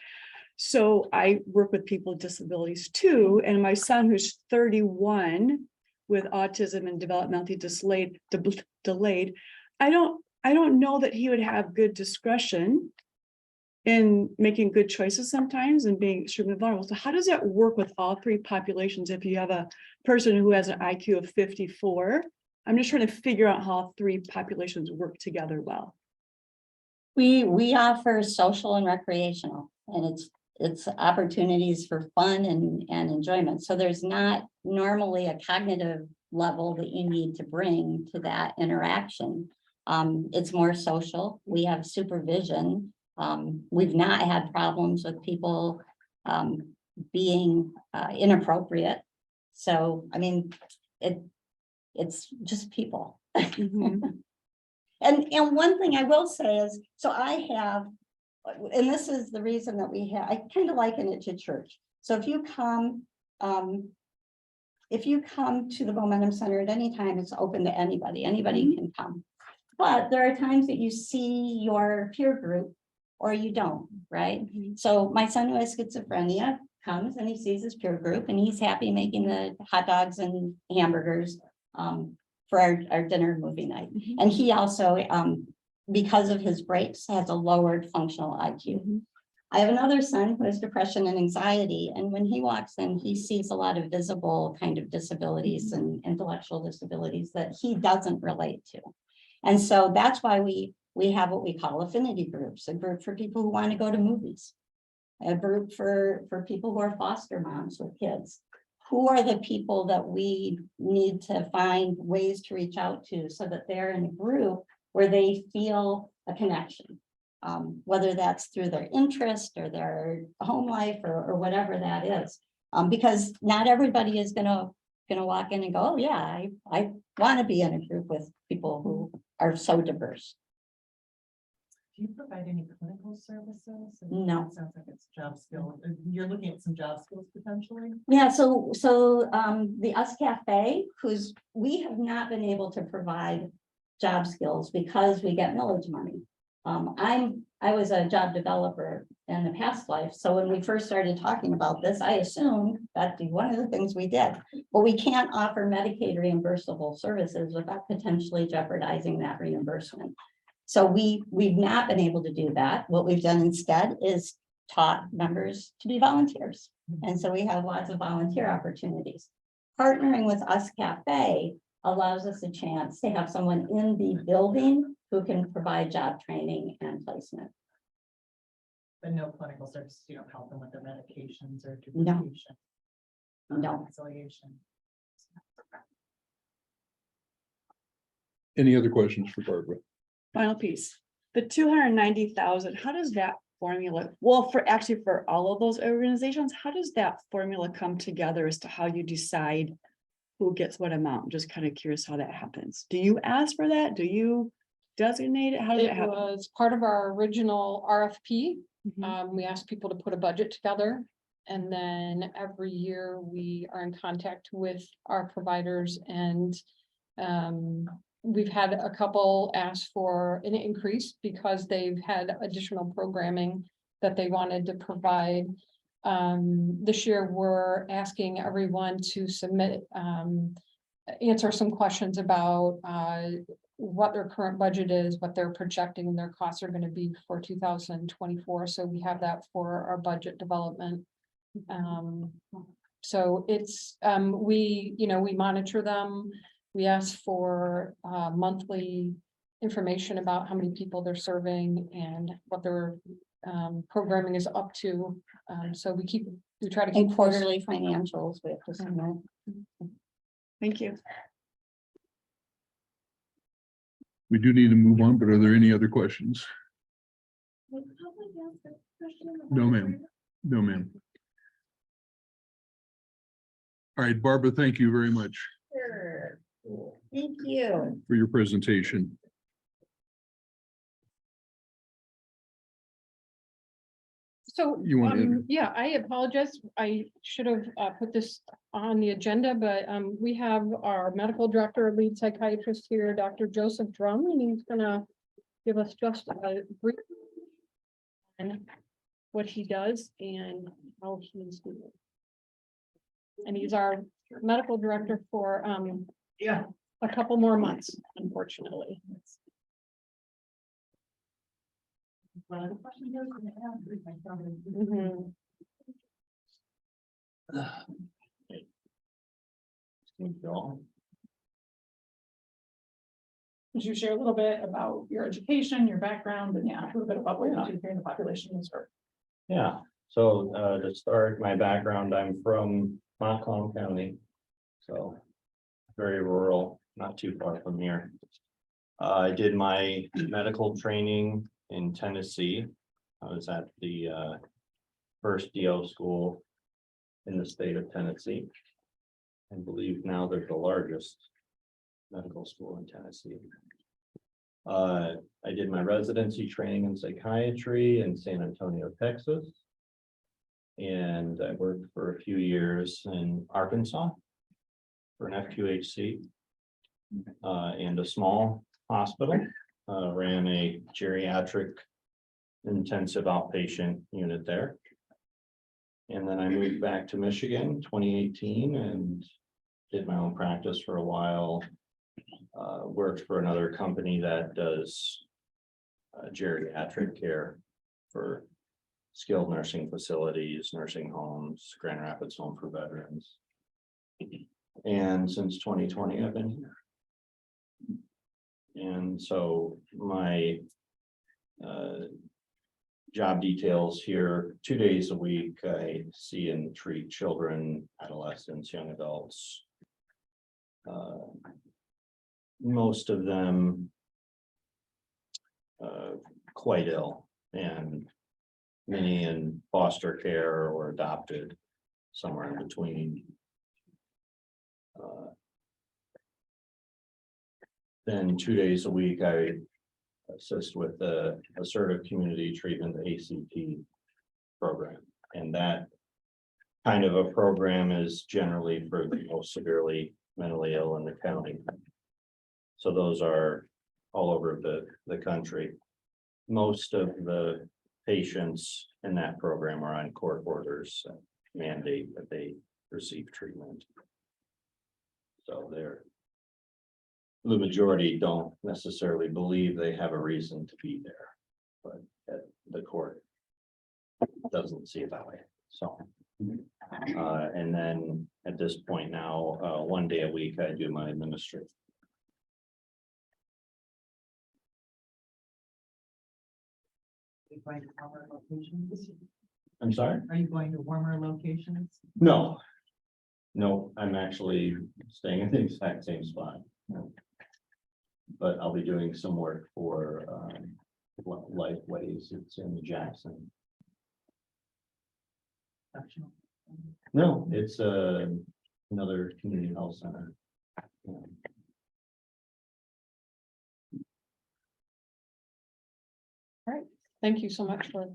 so I work with people with disabilities too, and my son, who's 31 with autism and developmentally delayed, I don't know that he would have good discretion in making good choices sometimes and being extremely vulnerable. So how does that work with all 3 populations? If you have a person who has an IQ of 54, I'm just trying to figure out how 3 populations work together well. We offer social and recreational, and it's opportunities for fun and enjoyment. So there's not normally a cognitive level that you need to bring to that interaction. It's more social. We have supervision. We've not had problems with people being inappropriate. So, I mean, it's just people. Mhm. And one thing I will say is, so I have, and this is the reason that I kind of liken it to church. So if you come to the Momentum Center at any time, it's open to anybody can come. But there are times that you see your peer group or you don't, right? So my son, who has schizophrenia, comes and he sees his peer group and he's happy making the hot dogs and hamburgers for our dinner movie night. And he also, because of his breaks, has a lowered functional IQ. I have another son who has depression and anxiety, and when he walks in, he sees a lot of visible kind of disabilities and intellectual disabilities that he doesn't relate to. And so that's why we have what we call affinity groups, a group for people who want to go to movies, a group for people who are foster moms with kids. Who are the people that we need to find ways to reach out to so that they're in a group where they feel a connection, whether that's through their interest or their home life or whatever that is. Because not everybody is gonna walk in and go, oh yeah, I want to be in a group with people who are so diverse. Do you provide any clinical services? No. It sounds like it's job skill. You're looking at some job skills potentially? Yeah, so the US Cafe, we have not been able to provide job skills because we get millage money. I was a job developer in the past life, so when we first started talking about this, I assumed that'd be one of the things we did. But we can't offer Medicaid reimbursable services without potentially jeopardizing that reimbursement. So we've not been able to do that. What we've done instead is taught members to be volunteers. And so we have lots of volunteer opportunities. Partnering with Us Cafe allows us a chance to have someone in the building who can provide job training and placement. But no clinical services, you don't help them with their medications or No. duplication. No. Reconciliation. Any other questions for Barbara? Final piece, the 290,000, how does that formula, well, for all of those organizations, how does that formula come together as to how you decide who gets what amount? I'm just kind of curious how that happens. Do you ask for that? Do you designate it? How does it It happen? was part of our original RFP. Mhm. We asked people to put a budget together. And then every year we are in contact with our providers and we've had a couple ask for an increase because they've had additional programming that they wanted to provide. This year, we're asking everyone to submit, answer some questions about what their current budget is, what they're projecting their costs are gonna be for 2024. So we have that for our budget development. So it's, we monitor them. We ask for monthly information about how many people they're serving and what their programming is up to. So we try to keep And quarterly financials, we have to submit. Thank you. We do need to move on, but are there any other questions? No, ma'am. No, ma'am. All right, Barbara, thank you very much Sure. Thank you. for your presentation. So, You want to- yeah, I apologize. I should have put this on the agenda, but we have our medical director, lead psychiatrist here, Dr. Joseph Drum, and he's gonna give us just a brief and what he does and how he's doing. And he's our medical director for a couple more months, unfortunately. Mhm. Could you share a little bit about your education, your background, and a little bit about what you do here in the population you serve? Yeah, so to start my background, I'm from Montcalm County. So very rural, not too far from here. I did my medical training in Tennessee. I was at the first DO school in the state of Tennessee. I believe now they're the largest medical school in Tennessee. I did my residency training in psychiatry in San Antonio, Texas. And I worked for a few years in Arkansas for an FQHC and a small hospital. Ran a geriatric intensive outpatient unit there. And then I moved back to Michigan 2018 and did my own practice for a while. Worked for another company that does geriatric care for skilled nursing facilities, nursing homes, Grand Rapids Home for Veterans. And since 2020, I've been here. And so my job details here, 2 days a week, I see and treat children, adolescents, young adults. Most of them quite ill, and many in foster care or adopted, somewhere in between. Then 2 days a week, I assist with the assertive community treatment, ACT program. And that kind of a program is generally for the most severely mentally ill in the county. So those are all over the country. Most of the patients in that program are on court orders that mandate that they receive treatment. So the majority don't necessarily believe they have a reason to be there, but at the court doesn't see it that way, so. And then at this point now, 1 day a week, I do my administrative. Are you going to warmer locations? I'm sorry? Are you going to warmer locations? No. No, I'm actually staying in the exact same spot. But I'll be doing some work for Lifeways. It's in Jackson. Optional. No, it's another community health center. Yeah. Thank you so much for.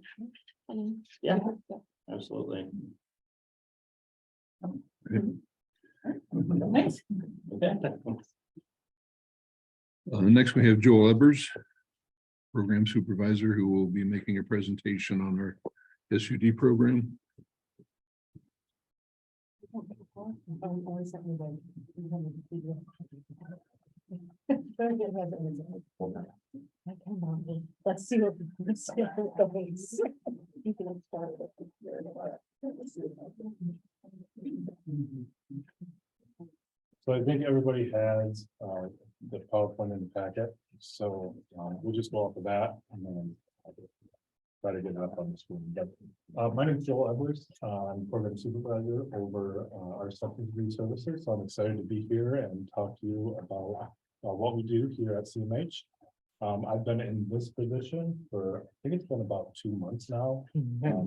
Yeah, absolutely. Nice. Okay. Next, we have Joel Ebbers, Program Supervisor, who will be making a presentation on our SUD program. Let's see what. Let's see what the ways. You can start it. So I think everybody has the PowerPoint in the packet, so we'll just go off of that and then try to get it up on the screen. But my name is Joel Edwards. I'm Program Supervisor over our substance abuse services. So I'm excited to be here and talk to you about what we do here at CMH. I've been in this position for, I think it's been about 2 months now.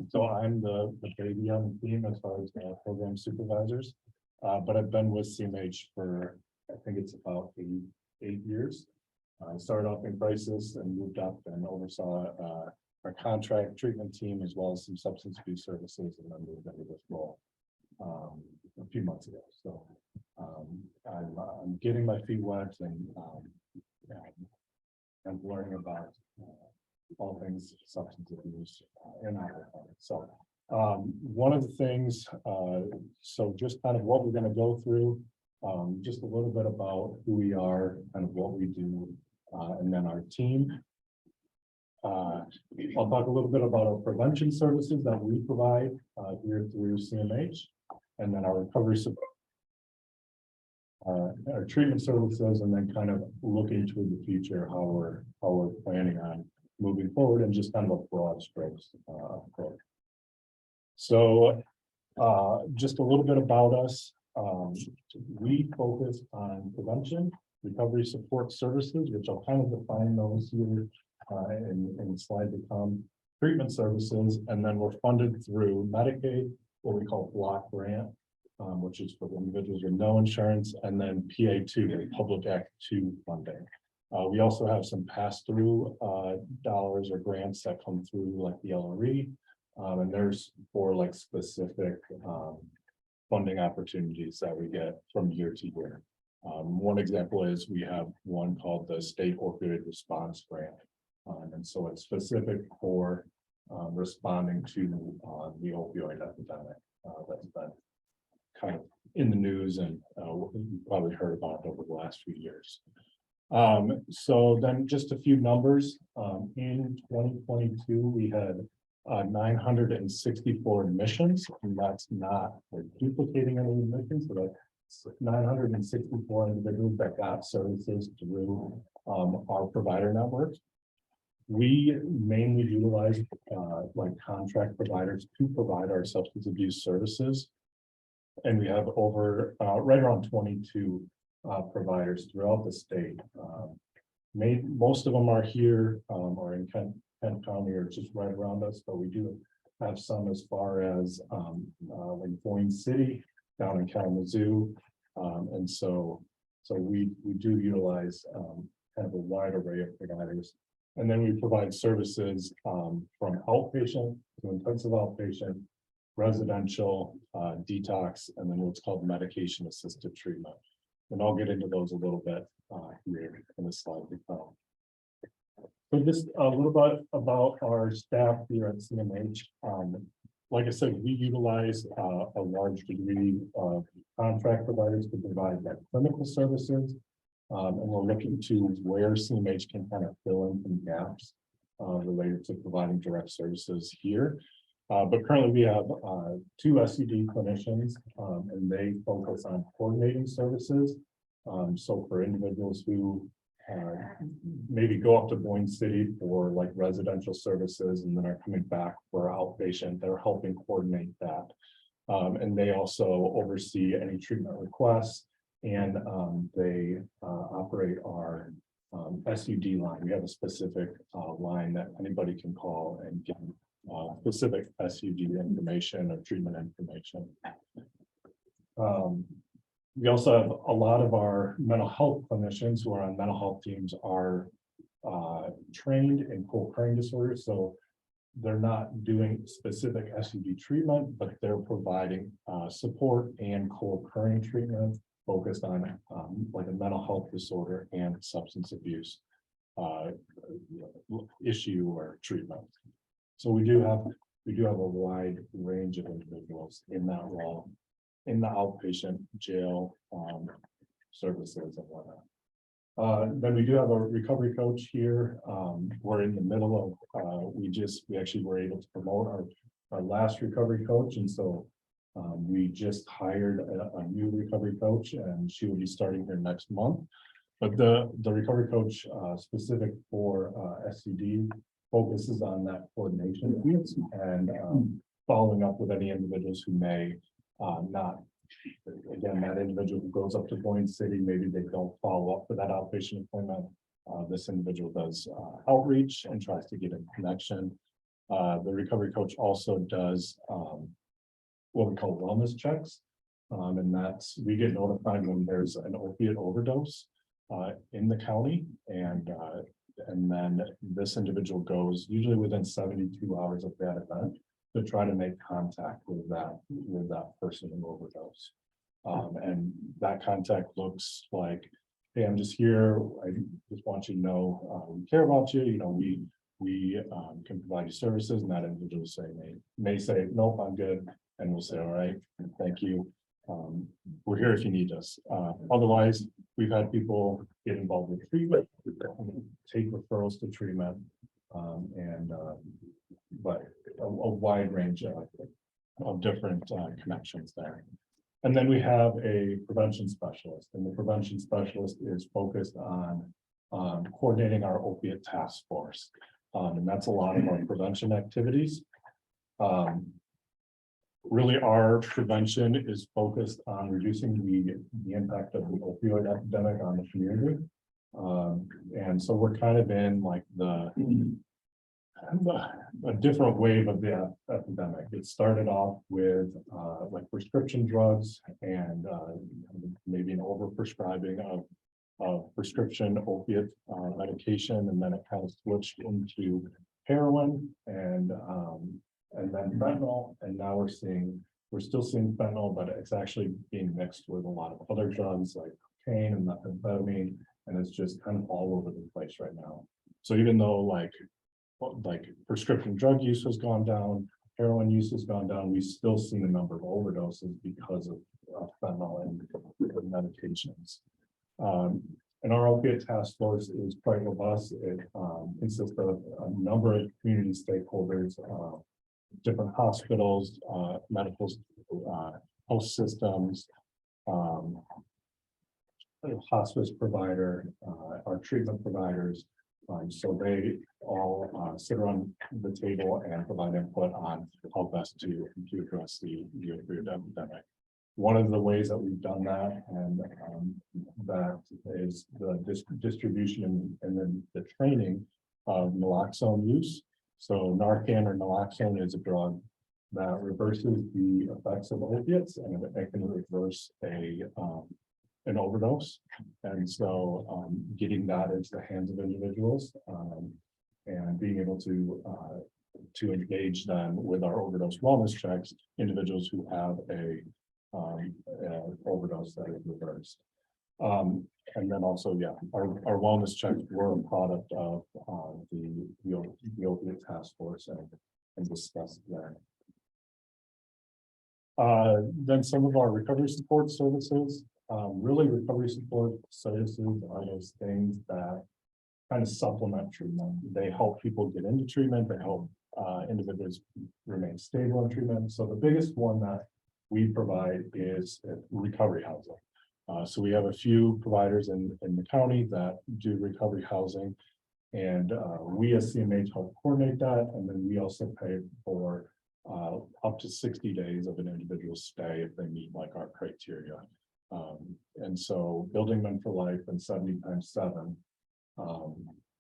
So I'm the baby on the team as far as program supervisors. But I've been with CMH for, I think it's about 8 years. I started off in crisis and moved up and oversaw our contract treatment team as well as some substance abuse services, and then moved into this role a few months ago. So I'm getting my feet wet and I'm learning about all things substance abuse in our department. So one of the things, so just kind of what we're going to go through, just a little bit about who we are, kind of what we do, and then our team. I'll talk a little bit about our prevention services that we provide here through CMH, and then our recovery support, our treatment services, and then kind of looking to the future, how we're planning on moving forward, and just kind of a broad strokes approach. So just a little bit about us. We focus on prevention, recovery support services, which I'll kind of define those here in the slide to come, treatment services, and then we're funded through Medicaid, what we call block grant, which is for individuals with no insurance, and then PA2, Public Act 2 funding. We also have some pass-through dollars or grants that come through, like the LRE, and there's for like specific funding opportunities that we get from year to year. One example is we have one called the State Opioid Response Grant. And so it's specific for responding to the opioid epidemic that's been kind of in the news, and you've probably heard about it over the last few years. So then just a few numbers. In 2022, we had 964 admissions, and that's not duplicating any admissions, so that's 964 individuals that got services through our provider network. We mainly utilize like contract providers to provide our substance abuse services. And we have over right around 22 providers throughout the state. Most of them are here or in Kent County or just right around us, but we do have some as far as like Boyne City down in Kalamazoo. And so we do utilize kind of a wide array of providers. And then we provide services from outpatient to intensive outpatient, residential, detox, and then what's called medication assisted treatment. And I'll get into those a little bit here in the slide to come. So just a little bit about our staff here at CMH. Like I said, we utilize a large degree of contract providers to provide that clinical services. And we're looking to where CMH can kind of fill in some gaps related to providing direct services here. But currently we have, 2 SUD clinicians, and they focus on coordinating services. So for individuals who, maybe go up to Boyne City for like residential services and then are coming back for outpatient, they're helping coordinate that. And they also oversee any treatment requests, and they operate our SUD line. We have a specific line that anybody can call and get specific SUD information or treatment information. We also have a lot of our mental health clinicians who are on mental health teams are trained in co-occurring disorders. So they're not doing specific SUD treatment, but they're providing support and co-occurring treatment focused on like a mental health disorder and substance abuse issue or treatment. So we do have a wide range of individuals in that role, in the outpatient jail services and whatnot. Then we do have a recovery coach here. We're in the middle of, we actually were able to promote our last recovery coach. And so we just hired a new recovery coach, and she will be starting here next month. But the recovery coach specific for SCD focuses on that coordination piece and following up with any individuals who may not. Again, that individual who goes up to Boyne City, maybe they don't follow up for that outpatient appointment. This individual does outreach and tries to get a connection. The recovery coach also does what we call wellness checks. And that's, we get notified when there's an opiate overdose in the county. And then this individual goes usually within 72 hours of that event to try to make contact with that person who overdosed. And that contact looks like, hey, I'm just here. I just want you to know we care about you. You know, we can provide you services, and that individual may say, nope, I'm good. And we'll say, all right, thank you. We're here if you need us. Otherwise, we've had people get involved with treatment, take referrals to treatment, but a wide range of different connections there. And then we have a prevention specialist, and the prevention specialist is focused on coordinating our opiate task force. And that's a lot of our prevention activities. Really, our prevention is focused on reducing the impact of the opioid epidemic on the community. And so we're kind of in like a different wave of the epidemic. It started off with like prescription drugs and maybe an overprescribing of prescription opiate medication, and then it kind of switched into heroin and then fentanyl, and now we're still seeing fentanyl, but it's actually being mixed with a lot of other drugs like cocaine and methamphetamine, and it's just kind of all over the place right now. So even though like prescription drug use has gone down, heroin use has gone down, we still see the number of overdoses because of fentanyl and medications. And our opiate task force is quite robust. It consists of a number of community stakeholders, different hospitals, medical health systems, hospice provider, our treatment providers. So they all sit around the table and provide input on how best to address the opioid epidemic. One of the ways that we've done that, and that is the distribution and then the training of naloxone use. So Narcan or naloxone is a drug that reverses the effects of opiates, and it can reverse an overdose. And so getting that into the hands of individuals and being able to engage them with our overdose wellness checks, individuals who have a overdose that is reversed. And then also, yeah, our wellness checks were a product of the opiate task force and discussed there. Then some of our recovery support services, really recovery support services are those things that kind of supplement treatment. They help people get into treatment, they help individuals remain stable in treatment. So the biggest one that we provide is recovery housing. So we have a few providers in the county that do recovery housing. And we as CMH help coordinate that. And then we also pay for up to 60 days of an individual stay if they meet like our criteria. And so Building Men for Life and 70x7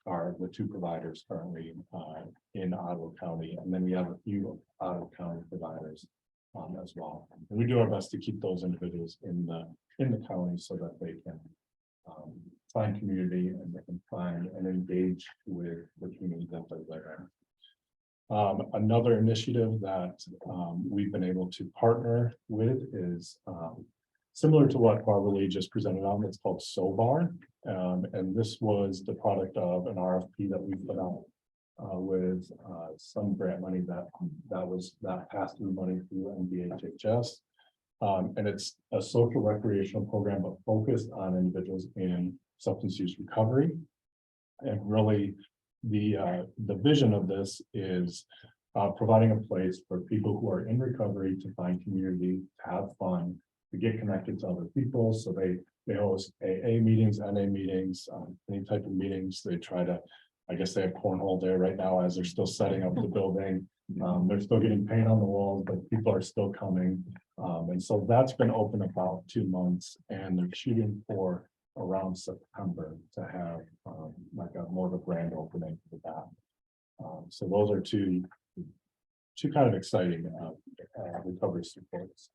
are the two providers currently in Ottawa County. And then we have a few Ottawa County providers as well. And we do our best to keep those individuals in the county so that they can find community and they can find and engage with the community that they're there. Another initiative that we've been able to partner with is similar to what Barbara Lee just presented on. It's called SOBAR. And this was the product of an RFP that we put out with some grant money that passed through money through NBHHS. And it's a social recreational program, but focused on individuals in substance use recovery. And really the vision of this is providing a place for people who are in recovery to find community, to have fun, to get connected to other people. So they host AA meetings, NA meetings, any type of meetings. They try to, I guess they have cornhole there right now as they're still setting up the building. They're still getting paint on the walls, but people are still coming. And so that's been open about 2 months, and they're shooting for around September to have like a more of a grand opening for that. So those are two kind of exciting recovery supports.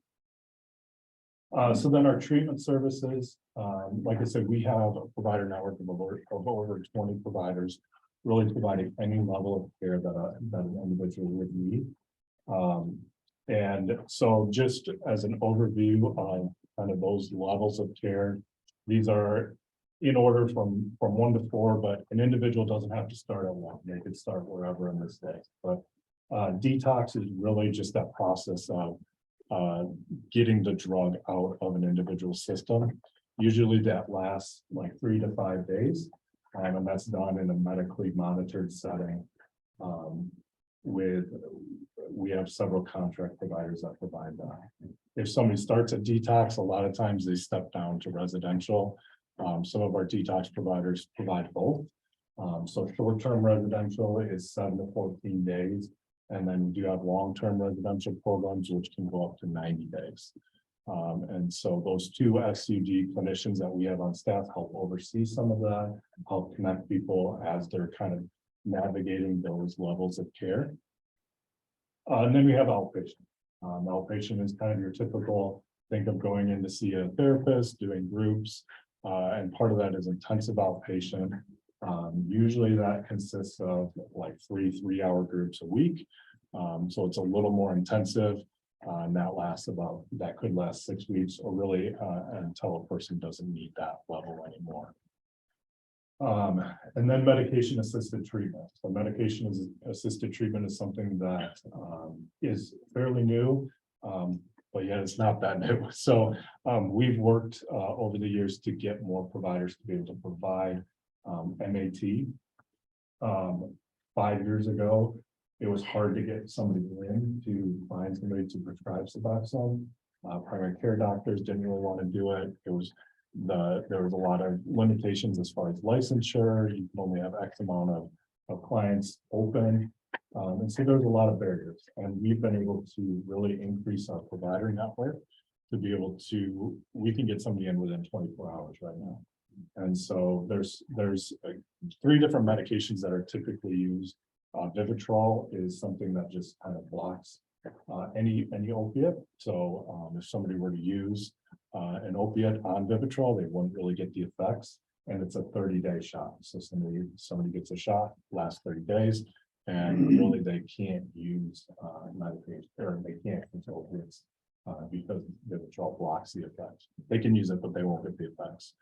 So then our treatment services, like I said, we have a provider network of over 20 providers, really providing any level of care that an individual would need. And so just as an overview of kind of those levels of care, these are in order from 1 to 4, but an individual doesn't have to start at 1. They could start wherever in this day. But detox is really just that process of getting the drug out of an individual system. Usually that lasts like 3 to 5 days. And that's done in a medically monitored setting. We have several contract providers that provide that. If somebody starts at detox, a lot of times they step down to residential. Some of our detox providers provide both. So short-term residential is 7 to 14 days. And then we do have long-term residential programs, which can go up to 90 days. And so those 2 SUD clinicians that we have on staff help oversee some of that, help connect people as they're kind of navigating those levels of care. And then we have outpatient. Outpatient is kind of your typical, think of going in to see a therapist, doing groups, and part of that is intensive outpatient. Usually that consists of like 3 3-hour groups a week. So it's a little more intensive. And that could last 6 weeks or really until a person doesn't need that level anymore. And then medication assisted treatment. So medication assisted treatment is something that is fairly new, but yet it's not that new. So we've worked over the years to get more providers to be able to provide MAT. 5 years ago, it was hard to get somebody in to find somebody to prescribe Suboxone. Primary care doctors didn't really want to do it. There was a lot of limitations as far as licensure. You can only have X amount of clients open. And so there's a lot of barriers. And we've been able to really increase our provider network to be able to, we can get somebody in within 24 hours right now. And so there's 3 different medications that are typically used. Vivitrol is something that just kind of blocks any opiate. So if somebody were to use an opiate on Vivitrol, they wouldn't really get the effects. And it's a 30-day shot. So somebody gets a shot, lasts 30 days, and really they can't use medication, or they can't use opiates because Vivitrol blocks the effects. They can use it, but they won't get the effects.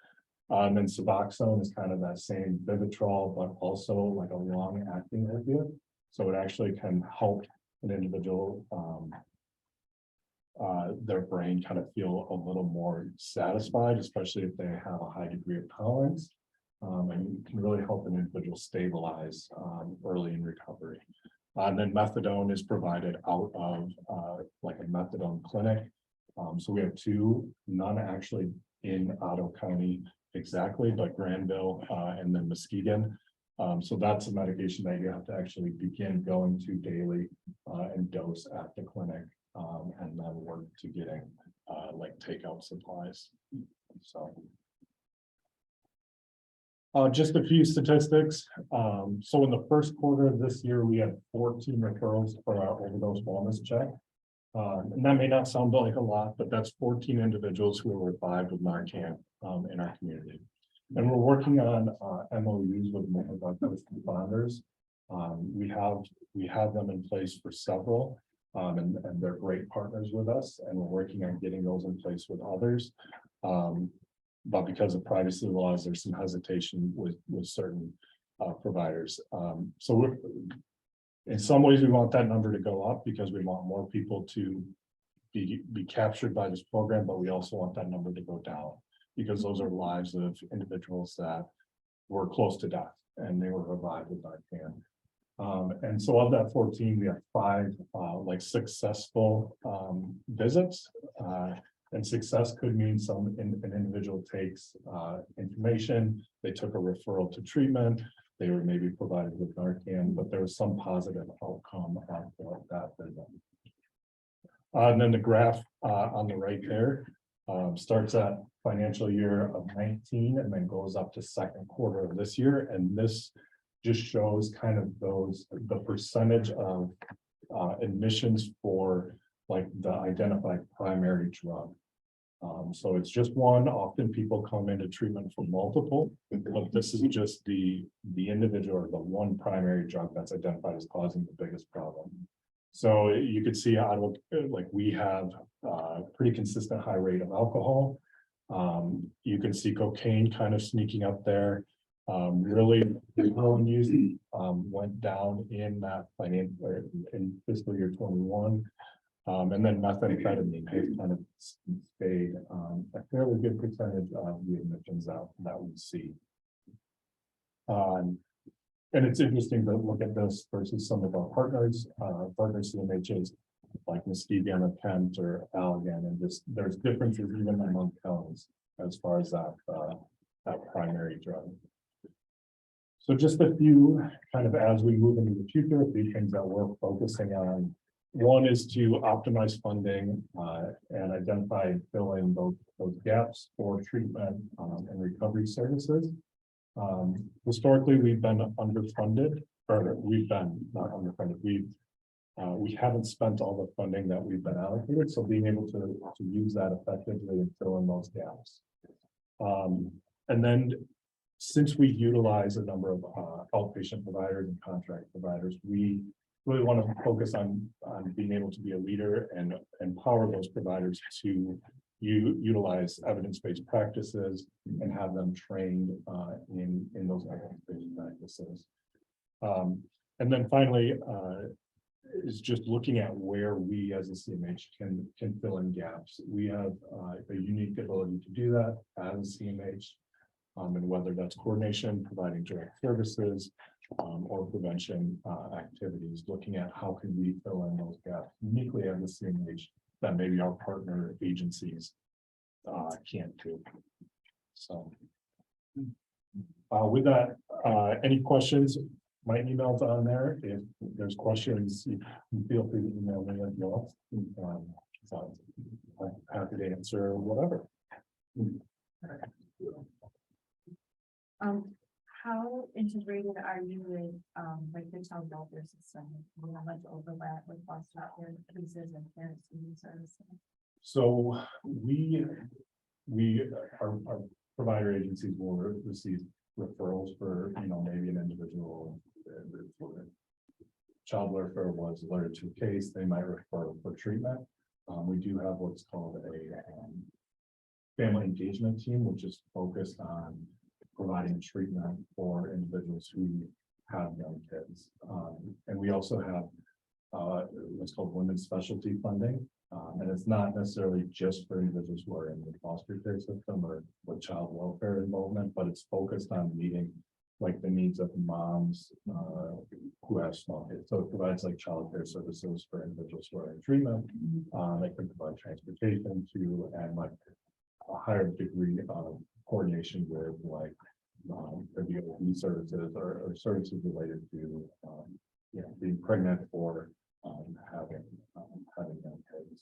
And Suboxone is kind of that same Vivitrol, but also like a long-acting opiate. So it actually can help an individual, their brain kind of feel a little more satisfied, especially if they have a high degree of tolerance. And it can really help an individual stabilize early in recovery. And then methadone is provided out of like a methadone clinic. So we have two, none actually in Ottawa County exactly, but Granville and then Muskegon. So that's a medication that you have to actually begin going to daily and dose at the clinic, and then work to getting like takeout supplies. So. Just a few statistics. So in the first quarter of this year, we had 14 referrals for our overdose wellness check. And that may not sound like a lot, but that's 14 individuals who were revived with Narcan in our community. And we're working on MOUs with more of our first responders. We have them in place for several, and they're great partners with us, and we're working on getting those in place with others. But because of privacy laws, there's some hesitation with certain providers. So in some ways, we want that number to go up because we want more people to be captured by this program, but we also want that number to go down because those are lives of individuals that were close to death and they were revived with Narcan. And so of that 14, we have 5 like successful visits. And success could mean an individual takes information, they took a referral to treatment, they were maybe provided with Narcan, but there was some positive outcome of that visit. And then the graph on the right there starts at financial year of 19 and then goes up to second quarter of this year. And this just shows kind of the percentage of admissions for like the identified primary drug. So it's just one. Often people come into treatment for multiple, but this is just the individual or the one primary drug that's identified as causing the biggest problem. So you could see Ottawa, like we have a pretty consistent high rate of alcohol. You can see cocaine kind of sneaking up there. Really, heroin use went down in that in fiscal year 21. And then methamphetamine has kind of stayed a fairly good percentage of the admissions that we see. And it's interesting to look at this versus some of our partners CMHs like Muskegon or Kent or Allegan, and just there's differences even among counties as far as that primary drug. So just a few kind of as we move into the future, a few things that we're focusing on. One is to optimize funding and identify and fill in those gaps for treatment and recovery services. Historically, we've been underfunded, or we've been not underfunded. We haven't spent all the funding that we've been allocated, so being able to use that effectively and fill in those gaps. And then since we utilize a number of outpatient providers and contract providers, we really want to focus on being able to be a leader and empower those providers to utilize evidence-based practices and have them trained in those evidence-based practices. And then finally, is just looking at where we as a CMH can fill in gaps. We have a unique ability to do that as a CMH, and whether that's coordination, providing direct services, or prevention activities, looking at how can we fill in those gaps uniquely as a CMH that maybe our partner agencies can't do. So with that, any questions? My email's on there. If there's questions, you can feel free to email me as well. So I'm happy to answer whatever. How integrated are you with, like the child welfare system? Do you have much overlap with foster care services and parents and services? So our provider agencies will receive referrals for, maybe an individual child welfare was alerted to a case, they might refer for treatment. We do have what's called a family engagement team, which is focused on providing treatment for individuals who have young kids. And we also have what's called women's specialty funding. And it's not necessarily just for individuals who are in the foster care system or with child welfare involvement, but it's focused on meeting like the needs of moms, who have small kids. So it provides like childcare services for individuals who are in treatment. They can provide transportation to, and like a higher degree of coordination with like, the DOE services or services related to, being pregnant or, having young kids.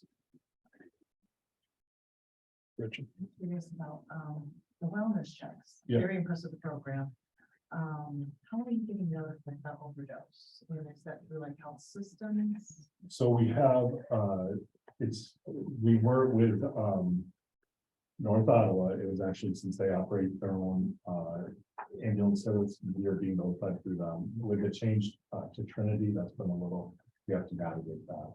Gretchen? Curious about, the wellness checks. Yeah. Very impressive program. How are you getting notified about overdose? And is that through like health systems? So we have, we work with, North Ottawa. It was actually, since they operate their own, ambulance service, we are being notified through them. With the change, to Trinity, that's been a little, we have to navigate that.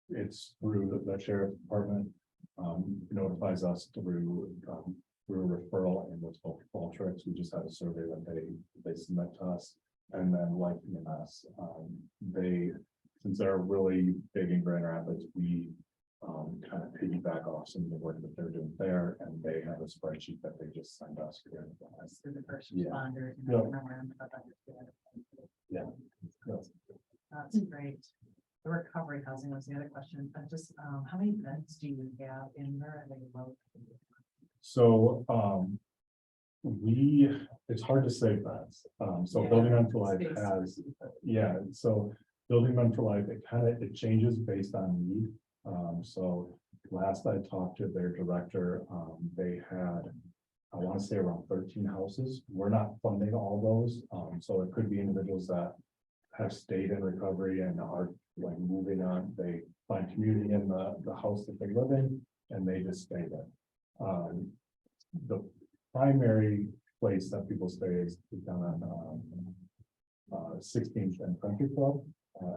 It's through the sheriff's department, notifies us through a referral and what's called Qualtrics. We just had a survey that they submit to us. And then like EMS, since they're really big in Grand Rapids, we kind of piggyback off some of the work that they're doing there, and they have a spreadsheet that they just send us. That's through the first Yeah. responders. and Yeah. memorandum of understanding. Yeah. That's great. The recovery housing was the other question. Just, how many beds do you have in there? Are they low? So, it's hard to say that. So Yeah, Building One for Life space. has, so Building One for Life, it changes based on need. So last I talked to their director, they had, I want to say around 13 houses. We're not funding all those. So it could be individuals that have stayed in recovery and are like moving on. They find community in the house that they live in, and they just stay there. The primary place that people stay is down on 16th and Country Club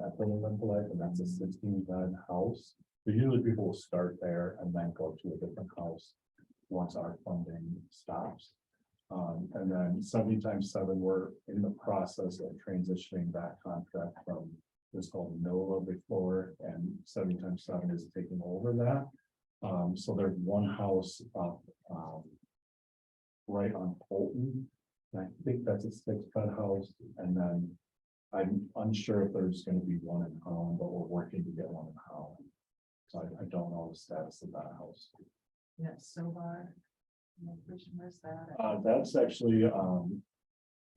at Building One for Life, and that's a 16-bed house. So usually people will start there and then go to a different house once our funding stops. And then 70x7, we're in the process of transitioning that contract from what's called NOLA before, and 70x7 is taking over that. So there's one house up right on Fulton. And I think that's a 6-bed house. And then I'm unsure if there's going to be one in Holland, but we're working to get one in Holland. So I don't know the status of that house. Yeah, so far. Where's that? That's actually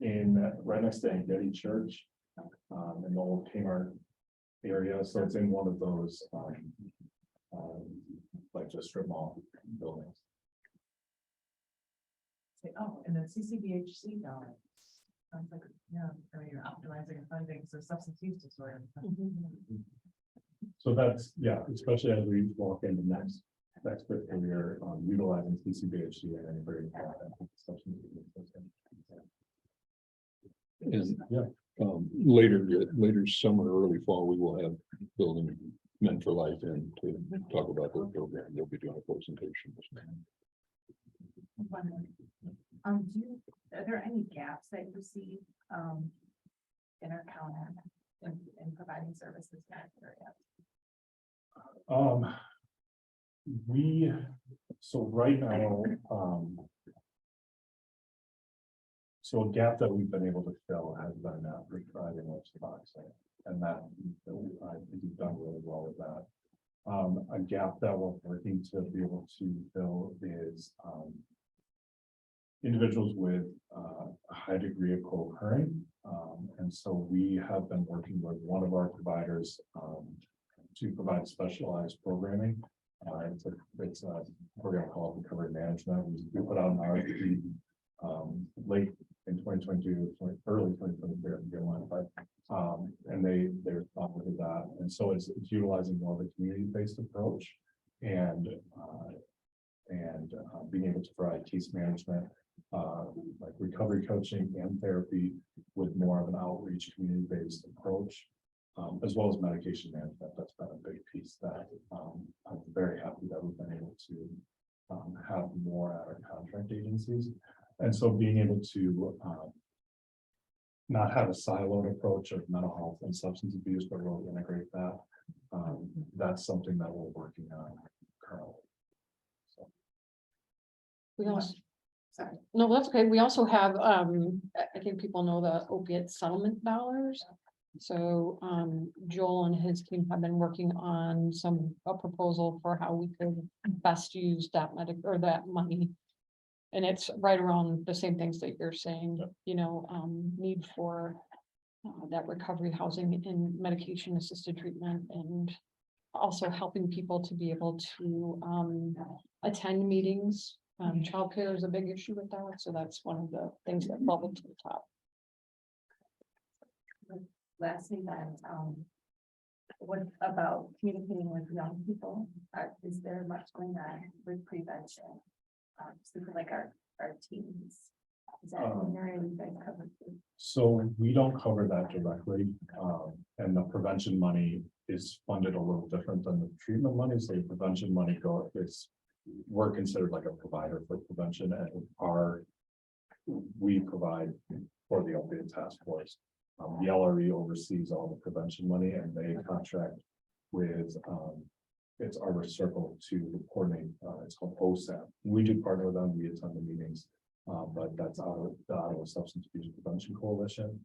in right next to Getty Church, in the old Kmart area. So it's in one of those like just strip mall buildings. Oh, and then CCBHC dollars. Sounds like, yeah, I mean, you're optimizing funding, so substance use disorder. So that's, especially as we walk into next fiscal year, utilizing CCBHC and anybody. And later summer, early fall, we will have Building Men for Life in to talk about their program. They'll be doing a presentation. Are there any gaps that you see, in our county in providing services in that area? So right now, so a gap that we've been able to fill has been that prescribing of Suboxone, and that I think we've done really well with that. A gap that we're working to be able to fill is individuals with a high degree of co-occurring. And so we have been working with one of our providers to provide specialized programming. It's a program called Recovery Management. We put out an RFP late in 2022, early 2023, and they responded to that. And so it's utilizing more of a community-based approach and being able to provide case management, like recovery coaching and therapy with more of an outreach community-based approach, as well as medication management. That's been a big piece that I'm very happy that we've been able to have more at our contract agencies. And so being able to not have a siloed approach of mental health and substance abuse, but really integrate that. That's something that we're working on currently. So. We also, Sorry. No, that's okay. We also have, I think people know the opiate settlement dollars. So, Joel and his team have been working on a proposal for how we could best use that that money. And it's right around the same things that you're saying, need for that recovery housing and medication assisted treatment, and also helping people to be able to attend meetings. Childcare is a big issue with that, so that's one of the things that bubbled to the top. Last thing then, what about communicating with young people? Is there much going on with prevention? Something like our teens. Is that an area you guys cover too? So we don't cover that directly, and the prevention money is funded a little different than the treatment money. So the prevention money we're considered like a provider for prevention, and we provide for the opiate task force. The LRE oversees all the prevention money, and they contract with it's Arbor Circle to coordinate. It's called OSAP. We do partner with them. We attend the meetings, but that's out of the Ottawa Substance Abuse Prevention Coalition,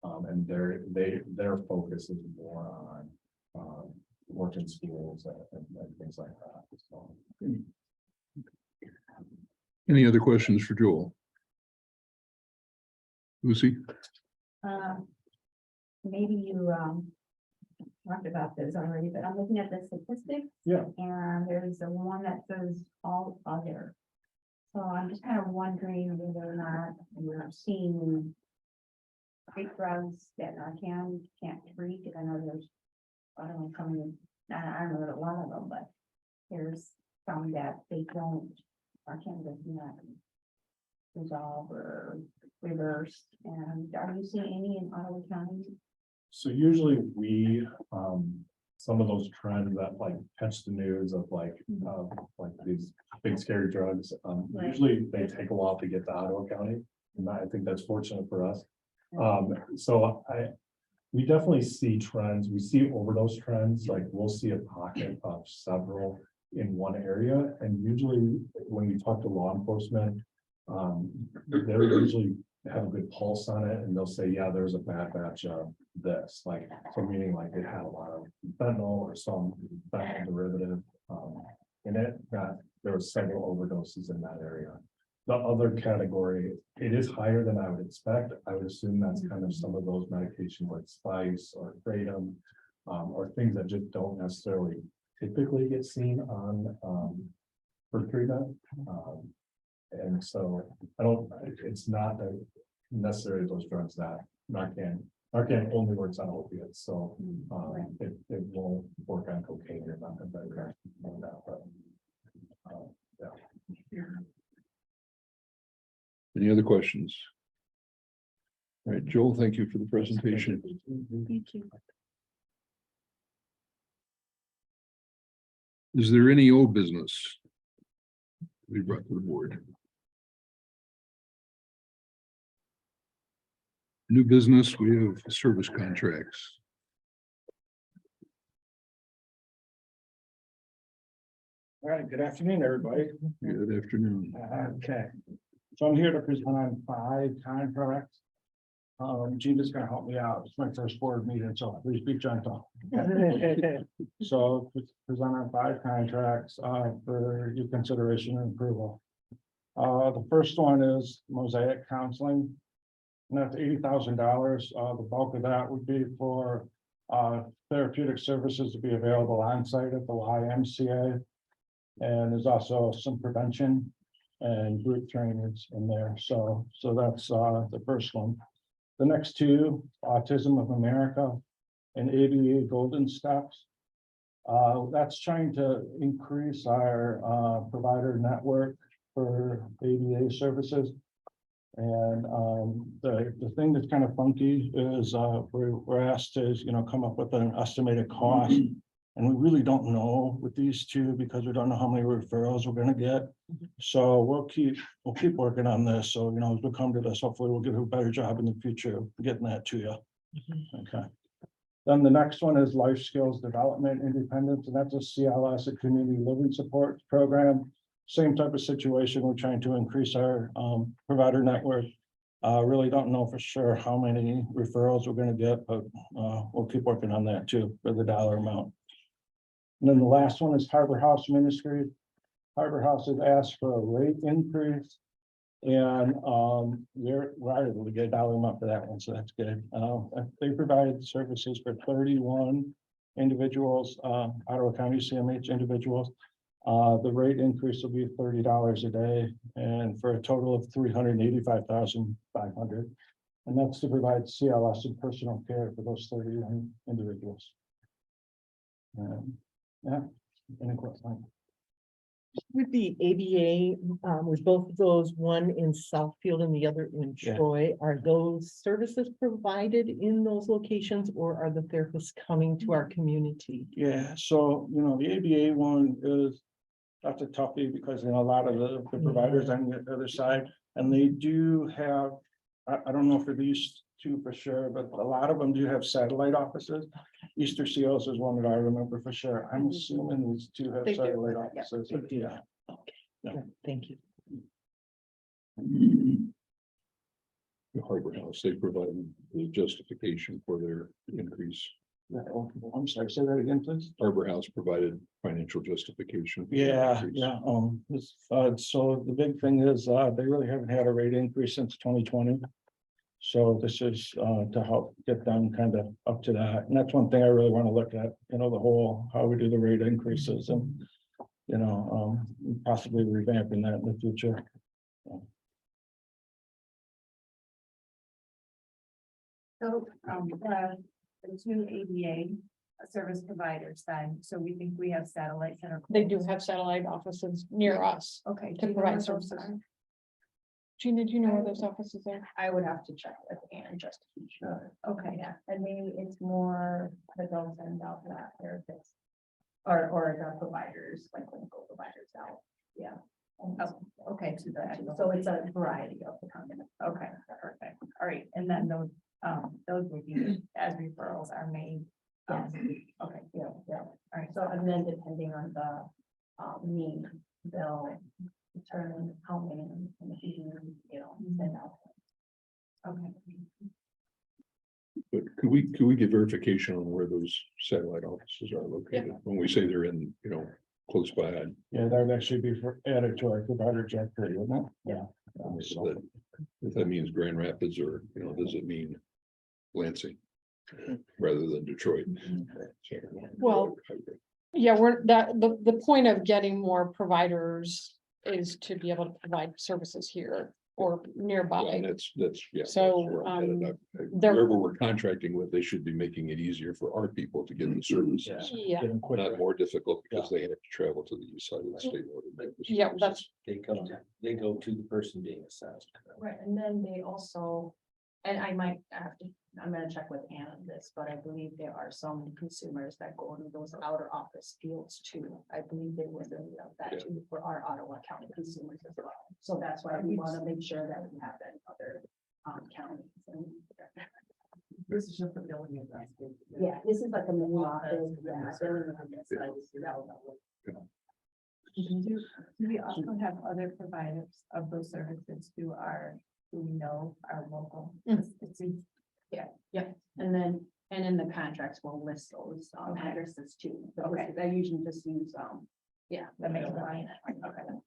and their focus is more on work in schools and things like that. So. Any other questions for Joel? Lucy? Maybe you talked about this already, but I'm looking at the statistics. Yeah. And there's the one that says all other. So I'm just kind of wondering whether or not you're seeing great drugs that can't treat, because I know there's, I don't know, coming, I don't know that one of them, but there's some that they don't, or can't not resolve or reverse. And are you seeing any in Ottawa County? So usually some of those trends that like catch the news of like these big scary drugs, Right. usually they take a while to get to Ottawa County. And I think that's fortunate for us. So we definitely see trends. We see overdose trends, like we'll see a pocket of several in one area. And usually when we talk to law enforcement, they're usually have a good pulse on it, and they'll say, yeah, there's a bad batch of this, like, so meaning like it had a lot of fentanyl or some fentanyl derivative in it, that there was several overdoses in that area. The other category, it is higher than I would expect. I would assume that's kind of some of those medications like spice or kratom, or things that just don't necessarily typically get seen on for treatment. And so it's not that necessarily those drugs that Narcan only works on opiates. So it won't work on cocaine or nothing like that. But yeah. Any other questions? All right, Joel, thank you for the presentation. Thank you. Is there any old business we brought to the board? New business, we have service contracts. All right, good afternoon, everybody. Good afternoon. Okay, so I'm here to present on 5 contracts. Gina's gonna help me out. It's my first board meeting, so please be gentle. So present on 5 contracts for your consideration and approval. The first one is Mosaic Counseling. And that's $80,000. The bulk of that would be for therapeutic services to be available on site at the YMCA. And there's also some prevention and group trainings in there. So that's the first one. The next 2, Autism of America and ABA Golden Steps. That's trying to increase our provider network for ABA services. And the thing that's kind of funky is we're asked to come up with an estimated cost, and we really don't know with these 2 because we don't know how many referrals we're going to get. So we'll keep working on this. So as we come to this, hopefully we'll get a better job in the future of getting that to you. Okay. Then the next one is Life Skills Development Independence, and that's a CLS, a community living support program. same type of situation. We're trying to increase our provider network. Really don't know for sure how many referrals we're gonna get, but we'll keep working on that too for the dollar amount. And then the last one is Harbor House Ministry. Harbor House has asked for a rate increase. And we're able to get a dollar amount for that one, so that's good. They provided services for 31 individuals, Ottawa County CMH individuals. The rate increase will be $30 a day and for a total of $385,500. And that's to provide CLS and personal care for those 31 individuals. Yeah, any questions? With the ABA, with both of those, one in Southfield and the other in Yeah. Troy, are those services provided in those locations or are the therapists coming to our community? Yeah, so, the ABA one is, that's a toughie because, a lot of the providers on the other side, and they do have, I don't know for these two for sure, but a lot of them do have satellite offices. Easter Seals is one that I remember for sure. I'm assuming these two have They do. satellite Yeah. offices. but Yeah. Yeah. Good, thank you. The Harbor House, they provided the justification for their increase. I'm sorry, say that again, please. Harbor House provided financial justification. for the Yeah, increase. yeah, so the big thing is, they really haven't had a rate increase since 2020. So this is, to help get them kind of up to that, and that's one thing I really want to look at, the whole, how we do the rate increases and, possibly revamping that in the future. So, the two ABA service providers then, so we think we have satellites that are. They do have satellite offices near us Okay. to do you know provide where those services. are? Gina, do you know where those offices are? I would have to check with Ann just to be sure. Okay, Yeah, and maybe it's more the those and out that therapists. Or the providers, like clinical providers out, yeah. Oh, okay, so it's a variety of the company. Okay, perfect. All right, and then those would be as referrals are made. Okay, yeah, all right, so and then depending on the need, they'll determine how many, and if you send out. Okay. But could we get verification on where those satellite offices are located? When we say they're in, close by. Yeah, that would actually be added to our provider directory, wouldn't it? Yeah. If that means Grand Rapids or, does it mean Lansing rather than Detroit? Well, Yeah, the point of getting more providers is to be able to provide services here or Well, nearby. and that's, yeah. So, that's where I'm headed. there- Whoever we're contracting with, they should be making it easier for our people to get the services. Yeah, Getting quicker. Not more difficult because they have to travel to the east side of the state. in order to make the yeah, services. that's, They go to the person being assessed. Right, and then they also, and I might have to, I'm gonna check with Ann on this, but I believe there are some consumers that go into those outer office fields too. I believe they was in that too for our Ottawa County consumers as well. So that's why we wanna make sure that we have that in other counties. And This is just a billing address. yeah, this is like a mini office. do we also have other providers of those services who we know are local? And then, and in the contracts, we'll list those addresses too. Okay. I usually just use, That makes sense.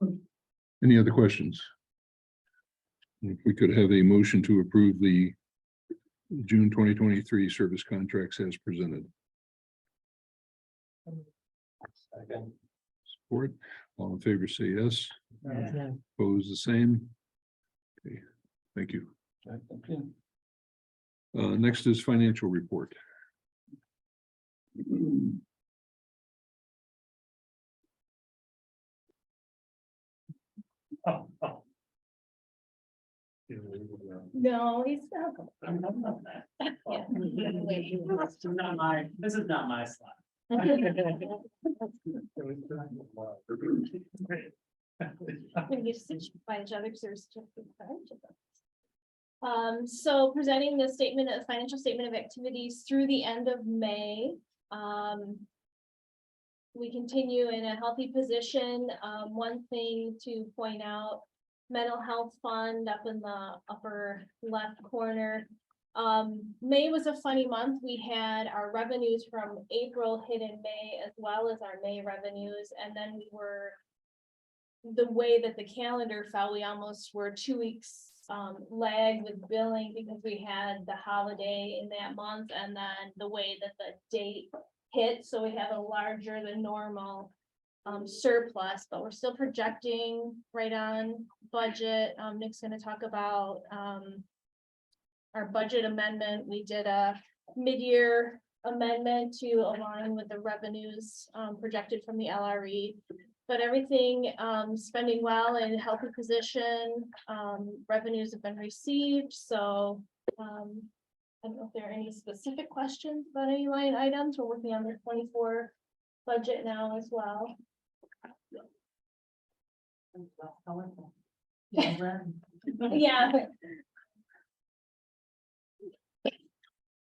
Okay. Any other questions? If we could have a motion to approve the June 2023 service contracts as presented. Second. Support, all in favor, say yes. Yeah. Oppose the same. Okay, thank you. Thank you. Next is financial report. No, he's not. This is not my slide. When you switch by each other, because there's just a bunch of them. So presenting the financial statement of activities through the end of May. we continue in a healthy position. One thing to point out, mental health fund up in the upper left corner. May was a funny month. We had our revenues from April hit in May as well as our May revenues, and then we were the way that the calendar fell, we almost were 2 weeks lag with billing because we had the holiday in that month, and then the way that the date hit, so we have a larger than normal surplus, but we're still projecting right on budget. Nick's gonna talk about our budget amendment. We did a mid-year amendment to align with the revenues projected from the LRE. But everything spending well in a healthy position, revenues have been received, so I don't know if there are any specific questions about any line items. We're working on the 24 budget now as well. Yeah.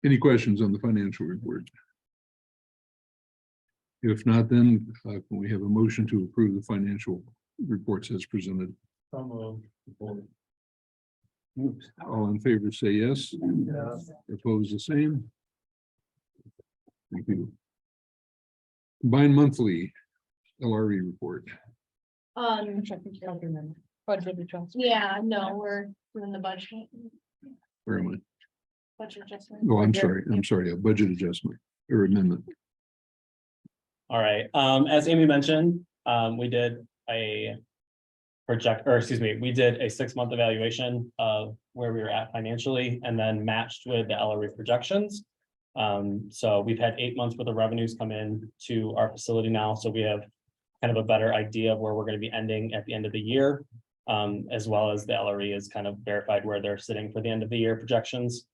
Any questions on the financial report? If not, then can we have a motion to approve the financial reports as presented? All in favor, say yes. Opposed, the same. Thank you. Combined monthly LRE report. Which I think you don't remember. Budget adjustment. Yeah, no, we're doing the budget. Where am I? Budget adjustment. Oh, I'm sorry, a budget adjustment or amendment. All right, as Amy mentioned, we did a we did a 6-month evaluation of where we were at financially and then matched with the LRE projections. So we've had 8 months worth of revenues come in to our facility now, so we have kind of a better idea of where we're going to be ending at the end of the year, as well as the LRE is kind of verified where they're sitting for the end of the year projections.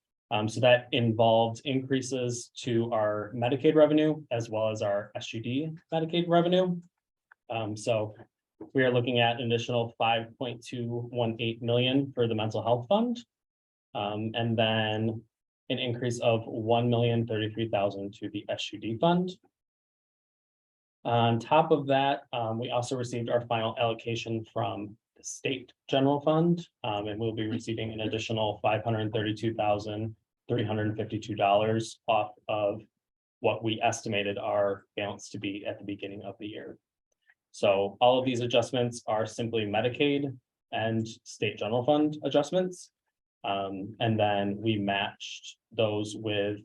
So that involved increases to our Medicaid revenue as well as our SUD Medicaid revenue. So we are looking at an additional 5.218 million for the mental health fund. And then an increase of 1,033,000 to the SUD fund. On top of that, we also received our final allocation from the state general fund, and we'll be receiving an additional $532,352 off of what we estimated our balance to be at the beginning of the year. So all of these adjustments are simply Medicaid and state general fund adjustments. And then we matched those with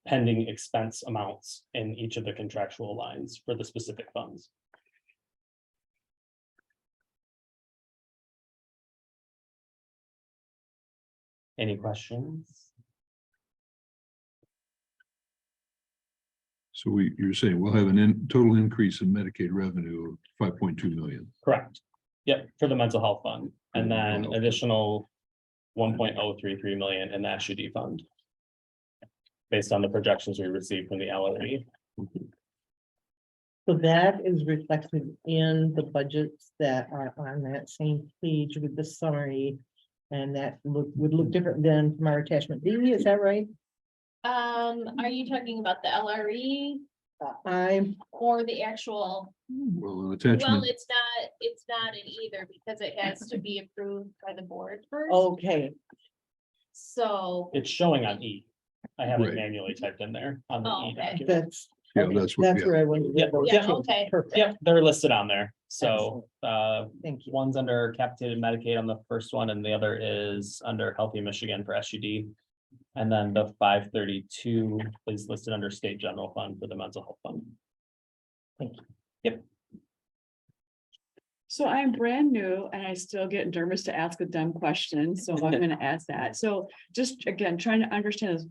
pending expense amounts in each of the contractual lines for the specific funds. Any questions? So you're saying we'll have total increase in Medicaid revenue of 5.2 million. Correct. Yep, for the mental health fund, and then additional 1.033 million in the SUD fund, based on the projections we received from the LRE. So that is reflected in the budgets that are on that same page with the summary. And that would look different than from our attachment D, is that right? Are you talking about the LRE I'm, or the actual? Well, an Well, attachment, it's not in either because it has to be approved by the board first. okay, So, It's showing on E. I have it Right. manually typed in there on the Oh, E okay. document. that's, yeah, okay, that's what, that's yeah. where I wanted. Yep, those yeah, changes. okay. Perfect. Yep, they're listed on there. So Thank you. one's under capitated Medicaid on the first one, and the other is under Healthy Michigan for SUD. And then the 532 is listed under state general fund for the mental health fund. Thank you. Yep. So I'm brand new and I still get nervous to ask a dumb question, so I'm gonna ask that. So just again, trying to understand is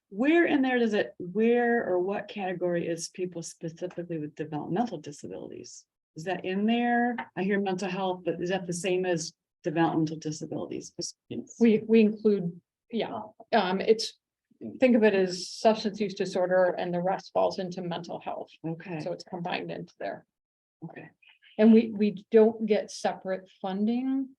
where in there does it, where or what category is people specifically with developmental disabilities? Is that in there? I hear mental health, but is that the same as developmental disabilities? We include, yeah, it's, think of it as substance use disorder and the rest falls into mental health. Okay, So it's combined into there. okay, And we don't get separate funding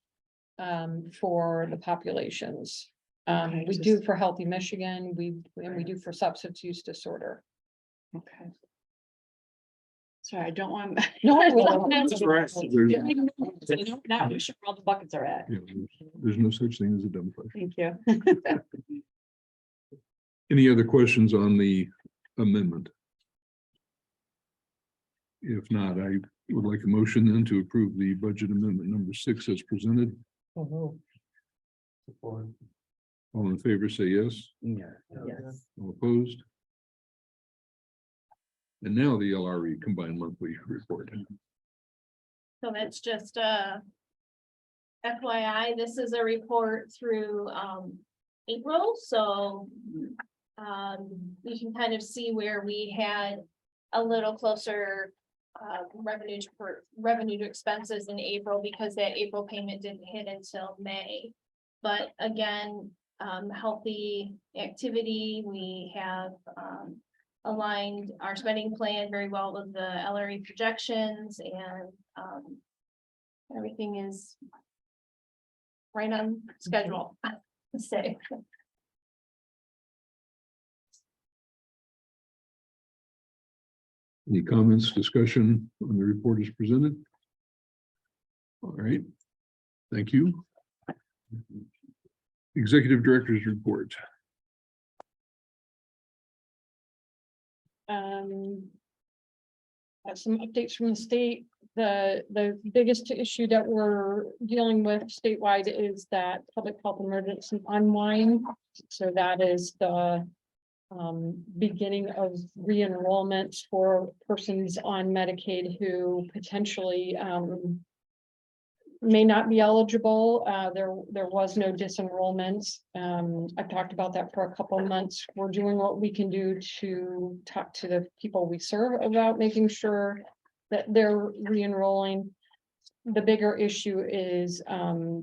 for the populations. Okay, We just- do for Healthy Michigan, and we do for substance use disorder. okay. Sorry, I don't want. No, we don't have There's- Now we should where all the buckets are at. yeah, there's no such thing as a dumb question. Thank you. Any other questions on the amendment? If not, I would like a motion then to approve the budget amendment number 6 as presented. Support. All in favor, say yes. Yes. All opposed? And now the LRE combined monthly report. So that's just FYI, this is a report through April, so you can kind of see where we had a little closer revenue to expenses in April, because that April payment didn't hit until May. But again, healthy activity, we have aligned our spending plan very well with the LRE projections, and everything is right on schedule, to say. Any comments, discussion on the report as presented? All right, thank you. Executive Director's report. Have some updates from the state. The biggest issue that we're dealing with statewide is that public health emergency unwind. So that is the beginning of re-enrollment for persons on Medicaid who potentially may not be eligible. There was no disenrollment. I've talked about that for a couple of months. We're doing what we can do to talk to the people we serve about making sure that they're re-enrolling. The bigger issue is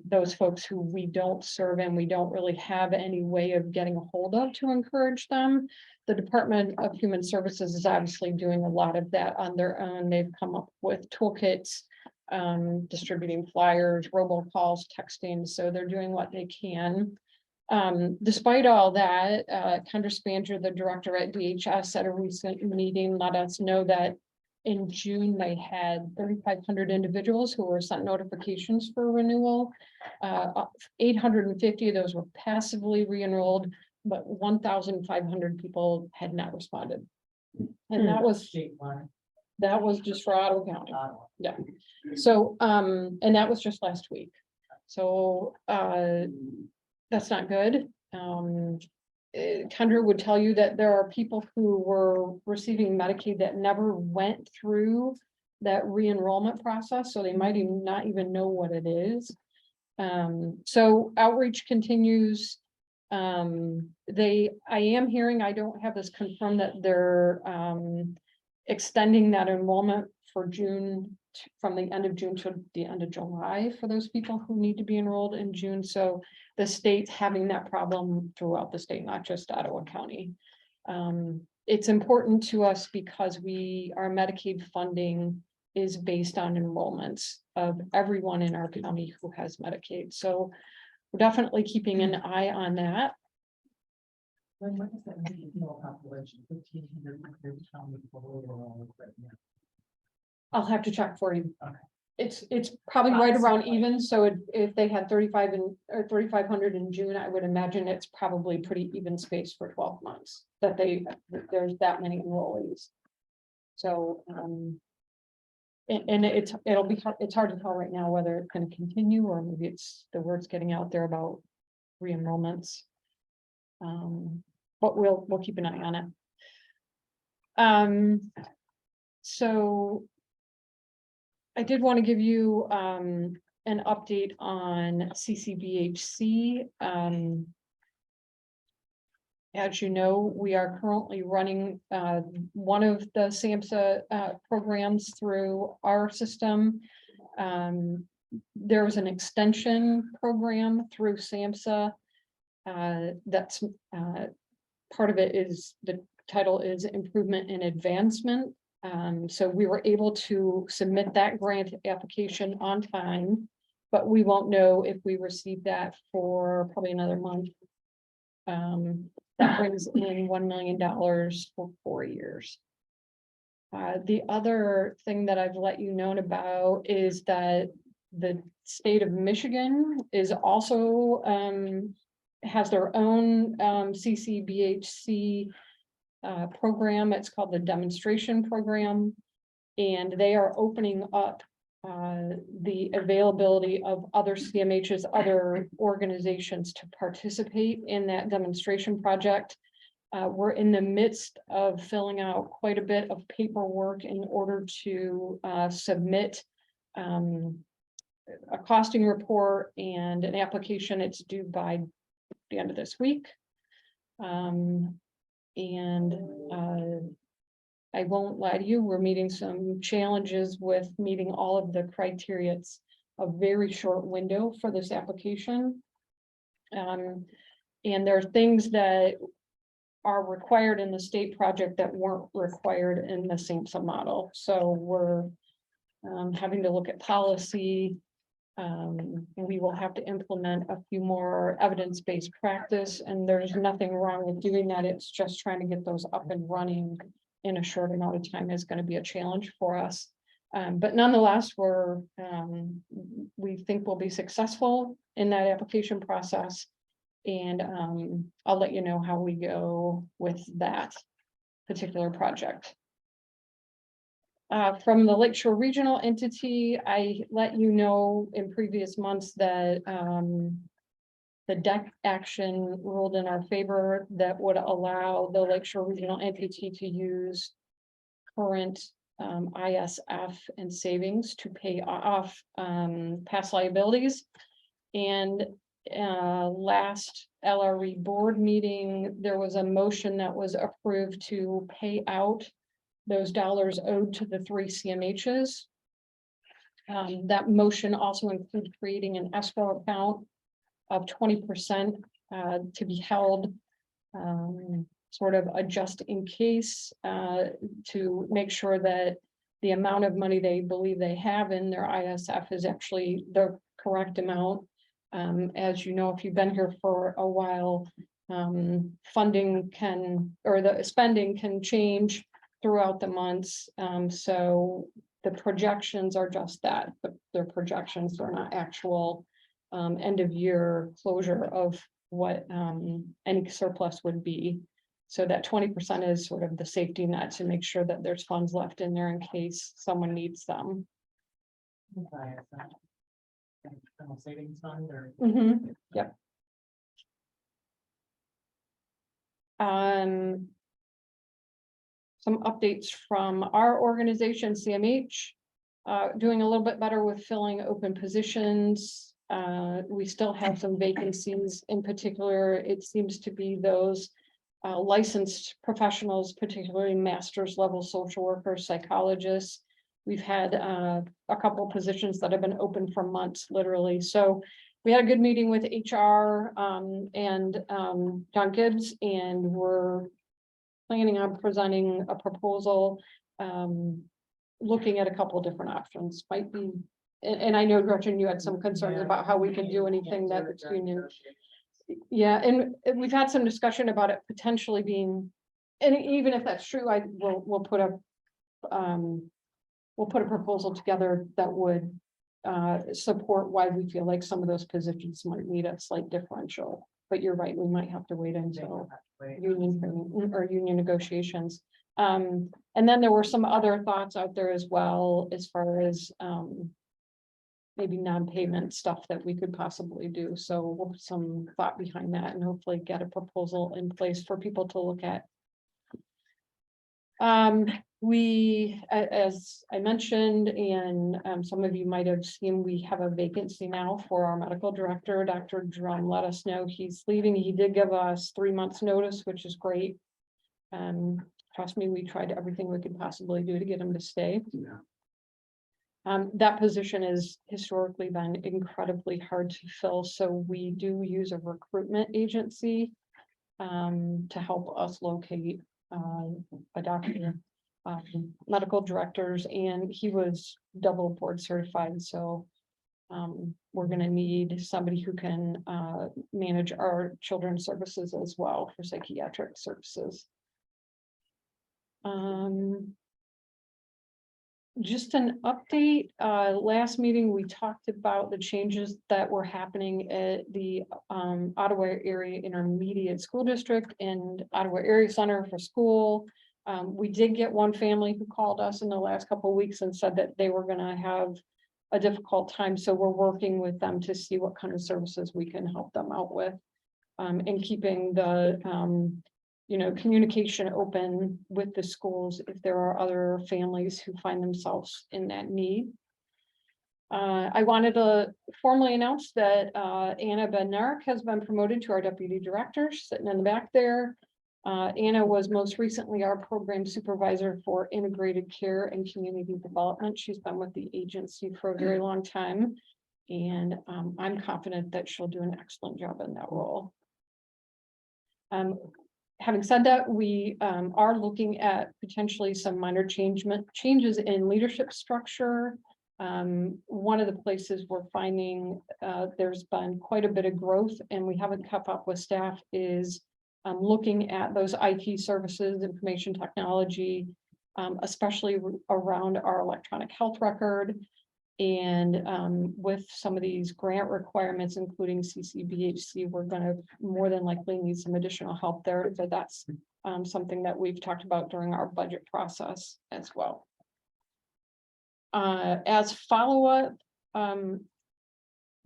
those folks who we don't serve and we don't really have any way of getting a hold of to encourage them. The Department of Human Services is obviously doing a lot of that on their own. They've come up with toolkits, distributing flyers, robocalls, texting, so they're doing what they can. Despite all that, Kendra Spanger, the director at DHS, at a recent meeting, let us know that in June, they had 3,500 individuals who were sent notifications for renewal. 850 of those were passively re-enrolled, but 1,500 people had not responded. And that was just for Ottawa County. Yeah. So, and that was just last week. So, that's not good. Kendra would tell you that there are people who were receiving Medicaid that never went through that re-enrollment process, so they might even not even know what it is. So outreach continues. I am hearing, I don't have this confirmed, that they're extending that enrollment for June, from the end of June to the end of July for those people who need to be enrolled in June. So the state's having that problem throughout the state, not just Ottawa County. It's important to us because our Medicaid funding is based on enrollments of everyone in our county who has Medicaid. So we're definitely keeping an eye on that. What is that population? 1,500 right now. I'll have to check for you. Okay. It's probably right around even, so if they had 3,500 in June, I would imagine it's probably pretty even space for 12 months, that there's that many enrollees. So, and it's hard to tell right now whether it's going to continue, or maybe it's the word's getting out there about re-enrollments. But we'll keep an eye on it. So I did want to give you an update on CCBHC. As you know, we are currently running one of the SAMHSA programs through our system. There was an extension program through SAMHSA. That's part of it is, the title is Improvement and Advancement. So we were able to submit that grant application on time, but we won't know if we receive that for probably another month. That brings in $1 million for 4 years. The other thing that I've let you know about is that the state of Michigan is also, has their own, CCBHC program. It's called the demonstration program. And they are opening up the availability of other CMHs, other organizations to participate in that demonstration project. We're in the midst of filling out quite a bit of paperwork in order to submit a costing report and an application. It's due by the end of this week. I won't lie to you, we're meeting some challenges with meeting all of the criteria. It's a very short window for this application. And there are things that are required in the state project that weren't required in the SAMHSA model. So we're having to look at policy. And we will have to implement a few more evidence-based practice, and there's nothing wrong with doing that. It's just trying to get those up and running in a short amount of time is going to be a challenge for us. But nonetheless, we think we'll be successful in that application process. And I'll let you know how we go with that particular project. From the Lakeshore Regional entity, I let you know in previous months that the deck action ruled in our favor that would allow the Lakeshore Regional entity to use current ISF and savings to pay off past liabilities. And last LRE board meeting, there was a motion that was approved to pay out those dollars owed to the 3 CMHs. That motion also included creating an escrow account of 20% to be held sort of a just in case to make sure that the amount of money they believe they have in their ISF is actually the correct amount. As you know, if you've been here for a while, funding can, or the spending can change throughout the months. So the projections are just that, but they're projections, they're not actual end of year closure of what any surplus would be. So that 20% is sort of the safety net to make sure that there's funds left in there in case someone needs them. Savings fund or? Yep. Some updates from our organization, CMH, doing a little bit better with filling open positions. We still have some vacancies. In particular, it seems to be those licensed professionals, particularly master's level social workers, psychologists. We've had a couple positions that have been open for months, literally. So we had a good meeting with HR and John Gibbs, and we're planning on presenting a proposal, looking at a couple of different options. Might be, and I know, Gretchen, you had some concerns about how we can do anything that it's union. Yeah, and we've had some discussion about it potentially being, and even if that's true, we'll put a proposal together that would support why we feel like some of those positions might need a slight differential. But you're right, we might have to wait until union training or union negotiations. And then there were some other thoughts out there as well, as far as maybe non-payment stuff that we could possibly do. So we'll put some thought behind that and hopefully get a proposal in place for people to look at. We, as I mentioned, and some of you might have seen, we have a vacancy now for our medical director. Dr. Drum let us know he's leaving. He did give us 3 months notice, which is great. Trust me, we tried everything we could possibly do to get him to stay. Yeah. That position has historically been incredibly hard to fill. So we do use a recruitment agency to help us locate a doctor, medical directors, and he was double board certified. So we're going to need somebody who can manage our children's services as well for psychiatric services. Just an update, last meeting, we talked about the changes that were happening at the Ottawa Area Intermediate School District and Ottawa Area Center for School. We did get one family who called us in the last couple of weeks and said that they were gonna have a difficult time, so we're working with them to see what kind of services we can help them out with. And keeping the communication open with the schools if there are other families who find themselves in that need. I wanted to formally announce that Anna Bednark has been promoted to our deputy director, sitting in the back there. Anna was most recently our program supervisor for integrated care and community development. She's been with the agency for a very long time. And I'm confident that she'll do an excellent job in that role. Having said that, we are looking at potentially some minor changes in leadership structure. One of the places we're finding there's been quite a bit of growth and we haven't kept up with staff is looking at those IT services, information technology, especially around our electronic health record. And with some of these grant requirements, including CCBHC, we're going to more than likely need some additional help there. So that's something that we've talked about during our budget process as well. As follow-up,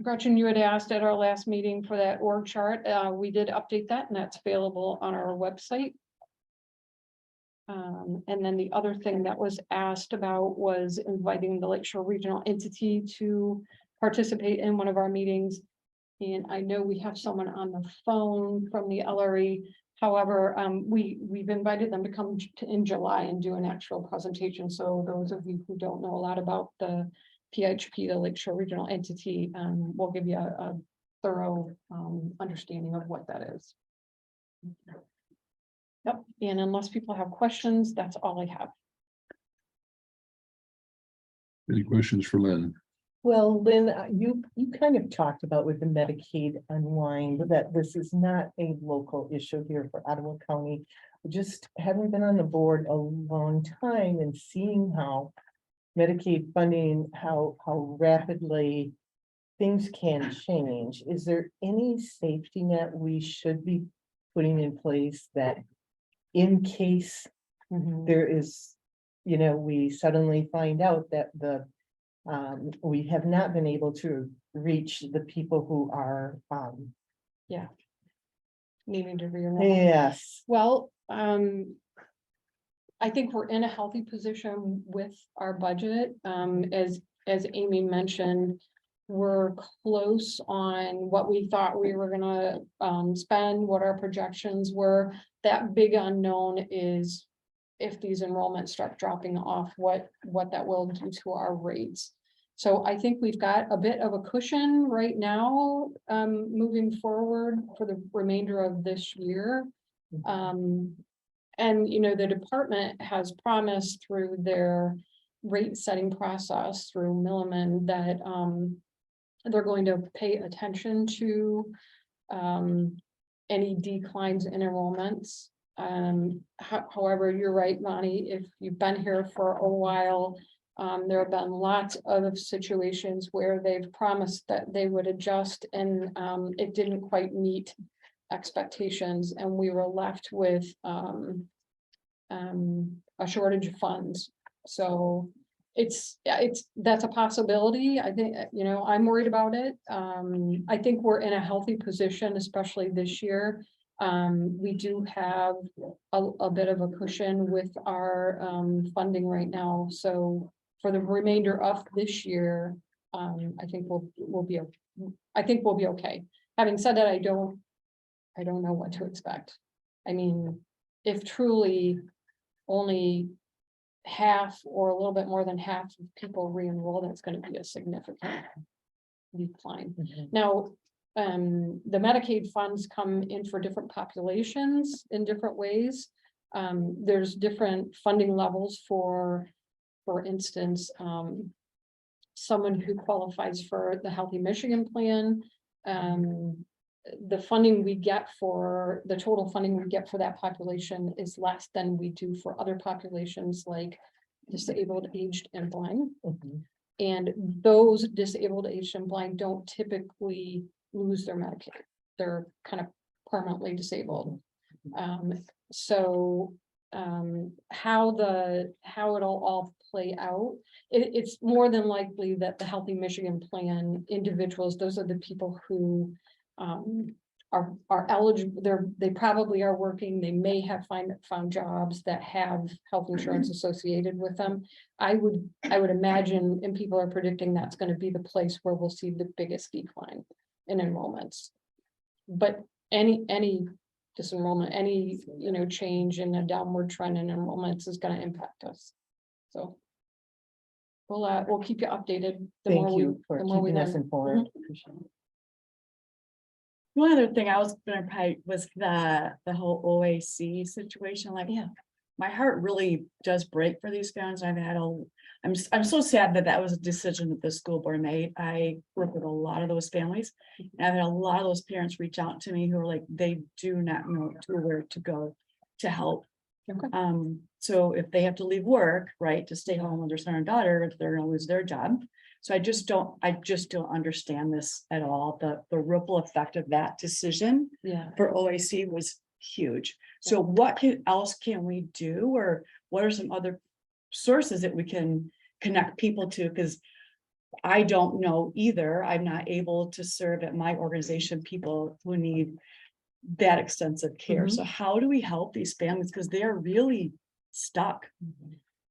Gretchen, you had asked at our last meeting for that org chart. We did update that and that's available on our website. And then the other thing that was asked about was inviting the Lakeshore Regional Entity to participate in one of our meetings. And I know we have someone on the phone from the LRE. However, we've invited them to come in July and do an actual presentation. So those of you who don't know a lot about the PHP, the Lakeshore Regional Entity, will give you a thorough understanding of what that is. Yep, and unless people have questions, that's all I have. Any questions for Lynn? Well, Lynn, you kind of talked about with the Medicaid unwind that this is not a local issue here for Ottawa County. Just having been on the board a long time and seeing how Medicaid funding, how rapidly things can change. Is there any safety net we should be putting in place that in case there is, we suddenly find out that we have not been able to reach the people who are Needing to renew. yes. Well, I think we're in a healthy position with our budget. As Amy mentioned, we're close on what we thought we were gonna spend, what our projections were. That big unknown is if these enrollments start dropping off, what that will do to our rates. So I think we've got a bit of a cushion right now, moving forward for the remainder of this year. And the department has promised through their rate setting process through Milliman that they're going to pay attention to any declines in enrollments. However, you're right, Monty, if you've been here for a while, there have been lots of situations where they've promised that they would adjust and it didn't quite meet expectations and we were left with a shortage of funds. So that's a possibility. I think, I'm worried about it. I think we're in a healthy position, especially this year. We do have a bit of a cushion with our funding right now. So for the remainder of this year, I think we'll be okay. Having said that, I don't know what to expect. I mean, if truly only half or a little bit more than half of people re-enroll, that's going to be a significant decline. Now, the Medicaid funds come in for different populations in different ways. There's different funding levels for instance, someone who qualifies for the Healthy Michigan Plan, the funding we get for the total funding we get for that population is less than we do for other populations like disabled, aged, and blind. Mhm. And those disabled, aged, and blind don't typically lose their Medicaid. They're kind of permanently disabled. So how it'll all play out, it's more than likely that the Healthy Michigan Plan individuals, those are the people who are eligible, they probably are working, they may have found jobs that have health insurance associated with them. I would imagine, and people are predicting that's going to be the place where we'll see the biggest decline in enrollments. But any disenrollment, any, change in a downward trend in enrollments is going to impact us. So we'll keep you updated. Thank you for the more we keeping us learn. informed. Appreciate it. One other thing I was gonna probably was the whole OAC situation, like, Yeah. my heart really does break for these families. I'm so sad that was a decision that the school board made. I work with a lot of those families. And I've had a lot of those parents reach out to me who are like, they do not know where to go to help. Okay. So if they have to leave work, right, to stay home with their son or daughter, they're gonna lose their job. So I just don't understand this at all. The ripple effect of that decision Yeah. for OAC was huge. So what else can we do, or what are some other sources that we can connect people to? Because I don't know either. I'm not able to serve at my organization people who need that extensive care. Mhm. So how do we help these families? Because they're really stuck.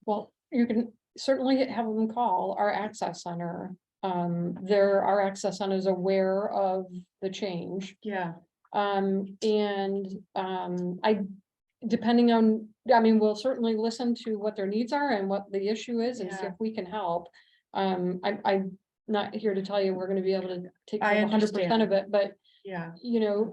Well, you can certainly have them call our access center. Our access center is aware of the change. Yeah. Depending on, we'll certainly listen to what their needs are and what the issue is and see Yeah. if we can help. I'm not here to tell you we're gonna be able to take I 100% of it, but Yeah.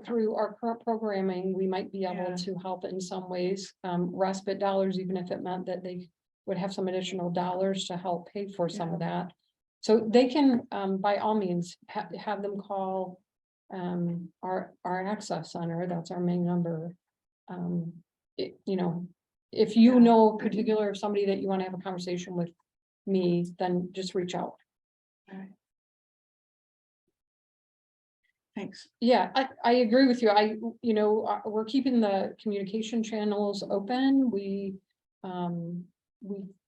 through our current programming, we might be able Yeah. to help in some ways. Respite dollars, even if it meant that they would have some additional dollars to help pay for some of that. So they can, by all means, have them call our access center. That's our main number. If you Yeah. know particular somebody that you want to have a conversation with me, then just reach out. Thanks. Yeah, I agree with you. We're keeping the communication channels open. We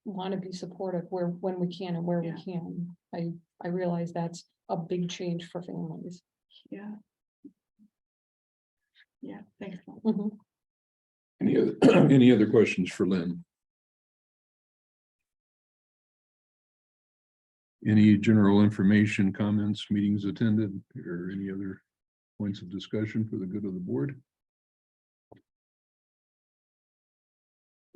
want to be supportive when we can and where we can. I realize that's a big change for families. Yeah. Yeah, thanks. Mhm. Any other questions for Lynn? Any general information, comments, meetings attended, or any other points of discussion for the good of the board?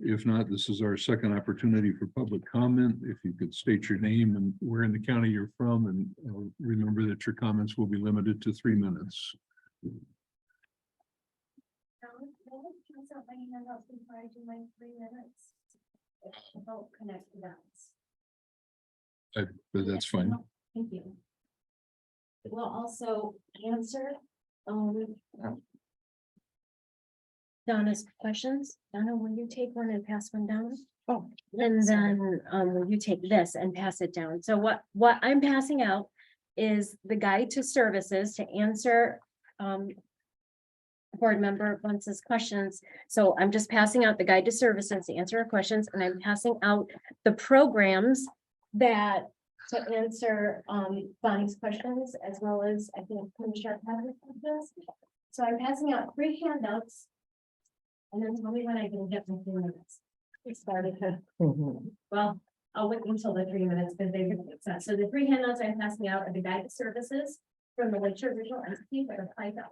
If not, this is our second opportunity for public comment. If you could state your name and where in the county you're from, and remember that your comments will be limited to 3 minutes. Don't connect the dots. But that's fine. Thank you. It will also answer, Donna's questions. Donna, will you take one and pass one down? Oh, And then, will you take this and pass it down? So what I'm passing out is the guide to services to answer, board member Bunce's questions. So I'm just passing out the guide to services to answer her questions, and I'm passing out the programs that to answer Bonnie's questions, as well as I think Commissioner Patter's questions. So I'm passing out 3 handouts. And then tell me when I can get my 3 minutes. We started to, Mhm. well, I'll wait until the 3 minutes because they make sense. So the 3 handouts I'm passing out are the guide to services from the Lakeshore Regional Entity that apply to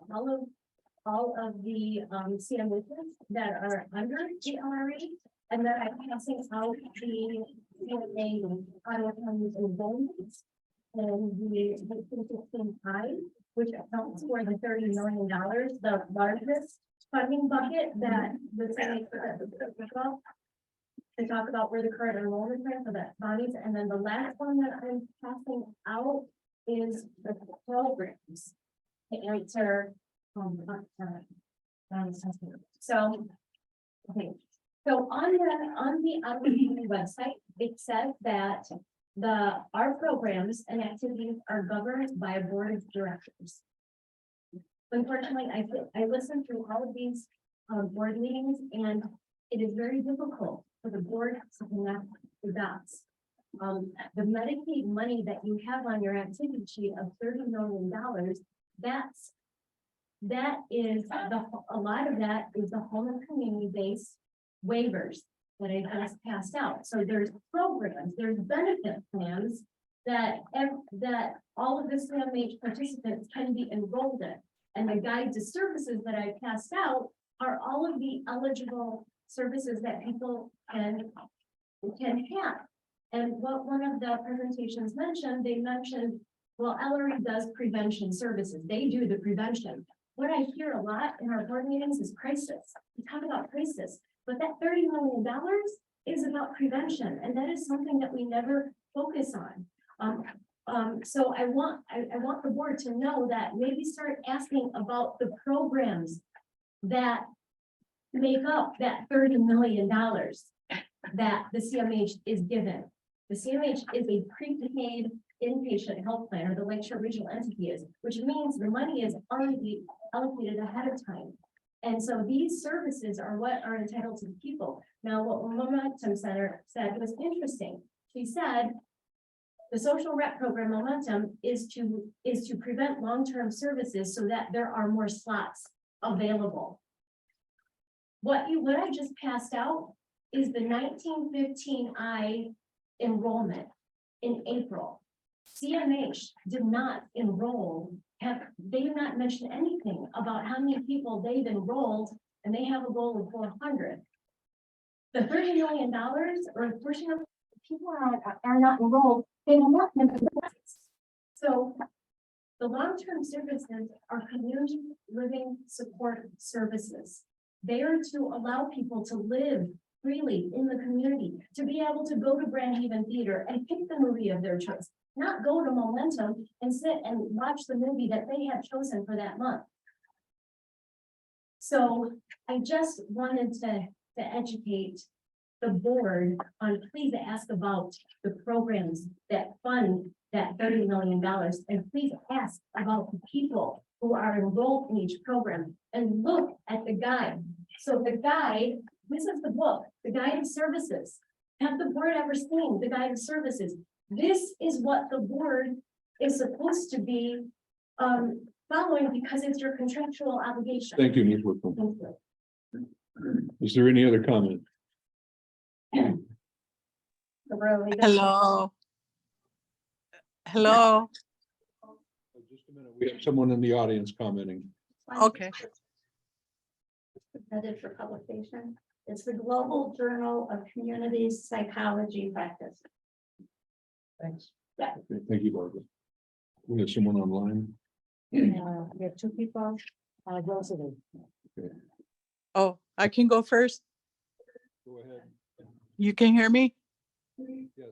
all of the CMUs that are under the LRE. And then I'm passing out the Ottawa County's enrollments and the high, which accounts for the $30 million, the largest funding bucket that the city to talk about where the current enrollment is for that bodies. And then the last one that I'm passing out is the programs to answer. So, okay, So on the Ottawa Community website, it says that our programs and activities are governed by a board of directors. Unfortunately, I listened through all of these board meetings, and it is very difficult for the board to connect the dots. The Medicaid money that you have on your activity sheet of $30 million, that is a lot of that is the home and community-based waivers that I just passed out. So there's programs, there's benefit plans that all of the CMH participants can be enrolled in. And the guide to services that I passed out are all of the eligible services that people can have. And what one of the presentations mentioned, they mentioned, well, Ellery does prevention services. They do the prevention. What I hear a lot in our board meetings is crisis. We talk about crisis, but that $30 million is about prevention. And that is something that we never focus on. So I want the board to know that maybe start asking about the programs that make up that $30 million that the CMH is given. The CMH is a prepaid inpatient health plan, or the Lakeshore Regional entity is, which means the money is already allocated ahead of time. And so these services are what are entitled to the people. Now, what Momentum Center said was interesting. She said, the social rep program Momentum is to prevent long-term services so that there are more slots available. What I just passed out is the 1915I enrollment in April. CMH did not enroll, they did not mention anything about how many people they've enrolled, and they have a goal of 400. The $30 million, or a portion of people are not enrolled, they will not member. So the long-term services are community living support services. They are to allow people to live freely in the community, to be able to go to Grand Haven Theater and pick the movie of their choice, not go to Momentum and sit and watch the movie that they have chosen for that month. So I just wanted to educate the board on, please ask about the programs that fund that $30 million, and please ask about the people who are enrolled in each program, and look at the guide. So the guide, this is the book, the Guide of Services. Have the board ever seen the Guide of Services? This is what the board is supposed to be following, because it's your contractual obligation. Thank you, Ms. Whitcomb. Is there any other comment? Hello. Hello. Just a minute, we have someone in the audience commenting. Okay. Submitted for publication. It's the Global Journal of Community Psychology Practice. Thanks. Okay, thank you, Barbara. We have someone online. We have two people. Rosalie. Okay. Oh, I can go first. Go ahead. You can hear me? Yes.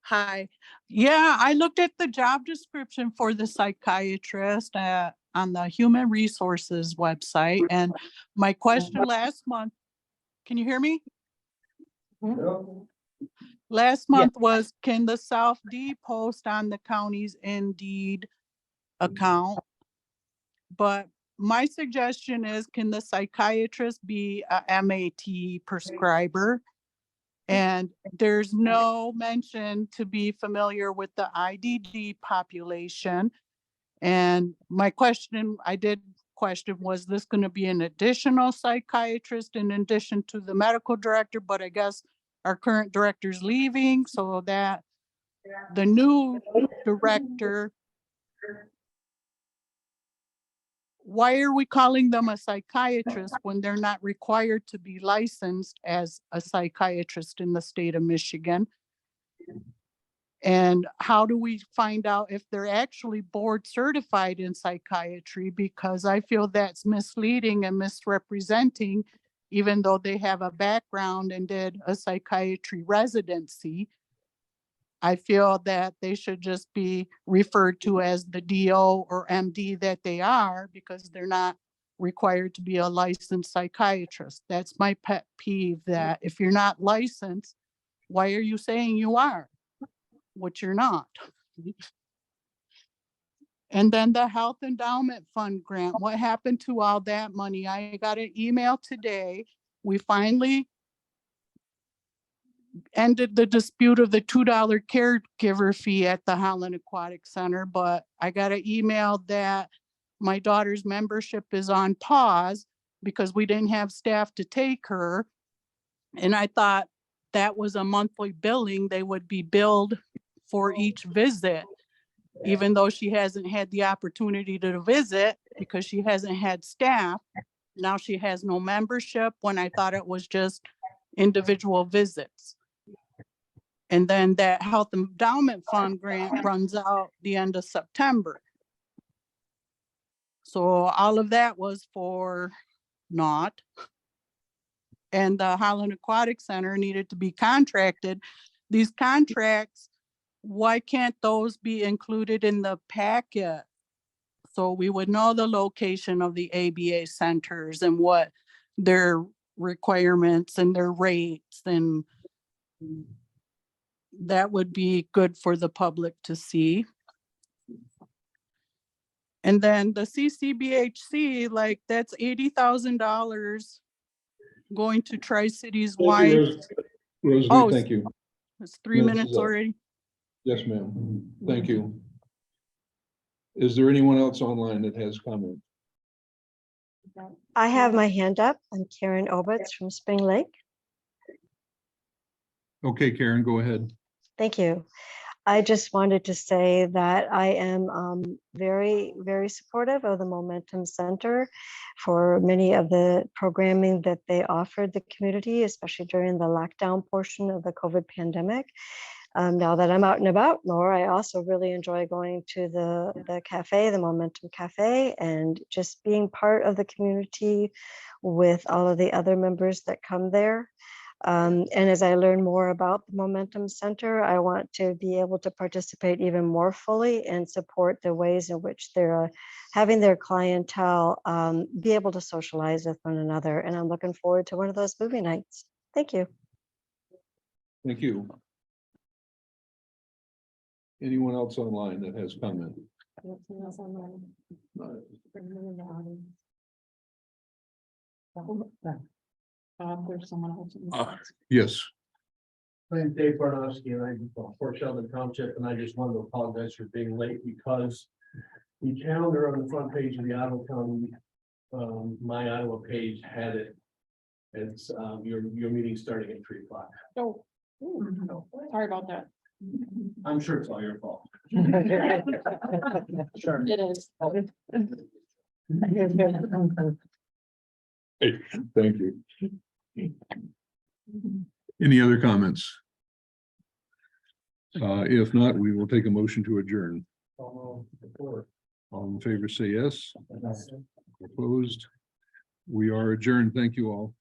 Hi. Yeah, I looked at the job description for the psychiatrist on the Human Resources website. And my question last month, can you hear me? Last month was, can the South D post on the county's Indeed account? But my suggestion is, can the psychiatrist be a MAT prescriber? And there's no mention to be familiar with the IDD population. And my question, was this going to be an additional psychiatrist in addition to the medical director? But I guess our current director's leaving, so that the new director, why are we calling them a psychiatrist when they're not required to be licensed as a psychiatrist in the state of Michigan? And how do we find out if they're actually board certified in psychiatry? Because I feel that's misleading and misrepresenting, even though they have a background and did a psychiatry residency. I feel that they should just be referred to as the DO or MD that they are, because they're not required to be a licensed psychiatrist. That's my pet peeve, that if you're not licensed, why are you saying you are? Which you're not. And then the Health Endowment Fund grant, what happened to all that money? I got an email today. We finally ended the dispute of the $2 caregiver fee at the Holland Aquatic Center, but I got an email that my daughter's membership is on pause because we didn't have staff to take her. And I thought that was a monthly billing. They would be billed for each visit, even though she hasn't had the opportunity to visit because she hasn't had staff. Now she has no membership when I thought it was just individual visits. And then that Health Endowment Fund grant runs out the end of September. So all of that was for naught. And the Holland Aquatic Center needed to be contracted. These contracts, why can't those be included in the packet? So we would know the location of the ABA centers and what their requirements and their rates, and that would be good for the public to see. And then the CCBHC, like that's $80,000 going to Tri-Cities wide. Rosalie, Oh, thank you. it's 3 Minutes minutes is up. already. Yes, ma'am. Thank you. Is there anyone else online that has comment? I have my hand up. I'm Karen Obitz from Spring Lake. Okay, Karen, go ahead. Thank you. I just wanted to say that I am very, very supportive of the Momentum Center for many of the programming that they offered the community, especially during the lockdown portion of the COVID pandemic. Now that I'm out and about more, I also really enjoy going to the cafe, the Momentum Cafe, and just being part of the community with all of the other members that come there. And as I learn more about the Momentum Center, I want to be able to participate even more fully and support the ways in which they're having their clientele be able to socialize with one another. And I'm looking forward to one of those movie nights. Thank you. Thank you. Anyone else online that has comment? There's someone else. Yes. My name's Dave Barnowski and I'm from Fort Sheldon Township, and I just wanted to apologize for being late because the calendar on the front page of the Ottawa County, my Iowa page had it. It's your meeting starting at 3 o'clock. Oh, sorry about that. I'm sure it's all your fault. Sure. It is. Hey, thank you. Any other comments? If not, we will take a motion to adjourn. All in favor, say yes. Opposed? We are adjourned. Thank you all.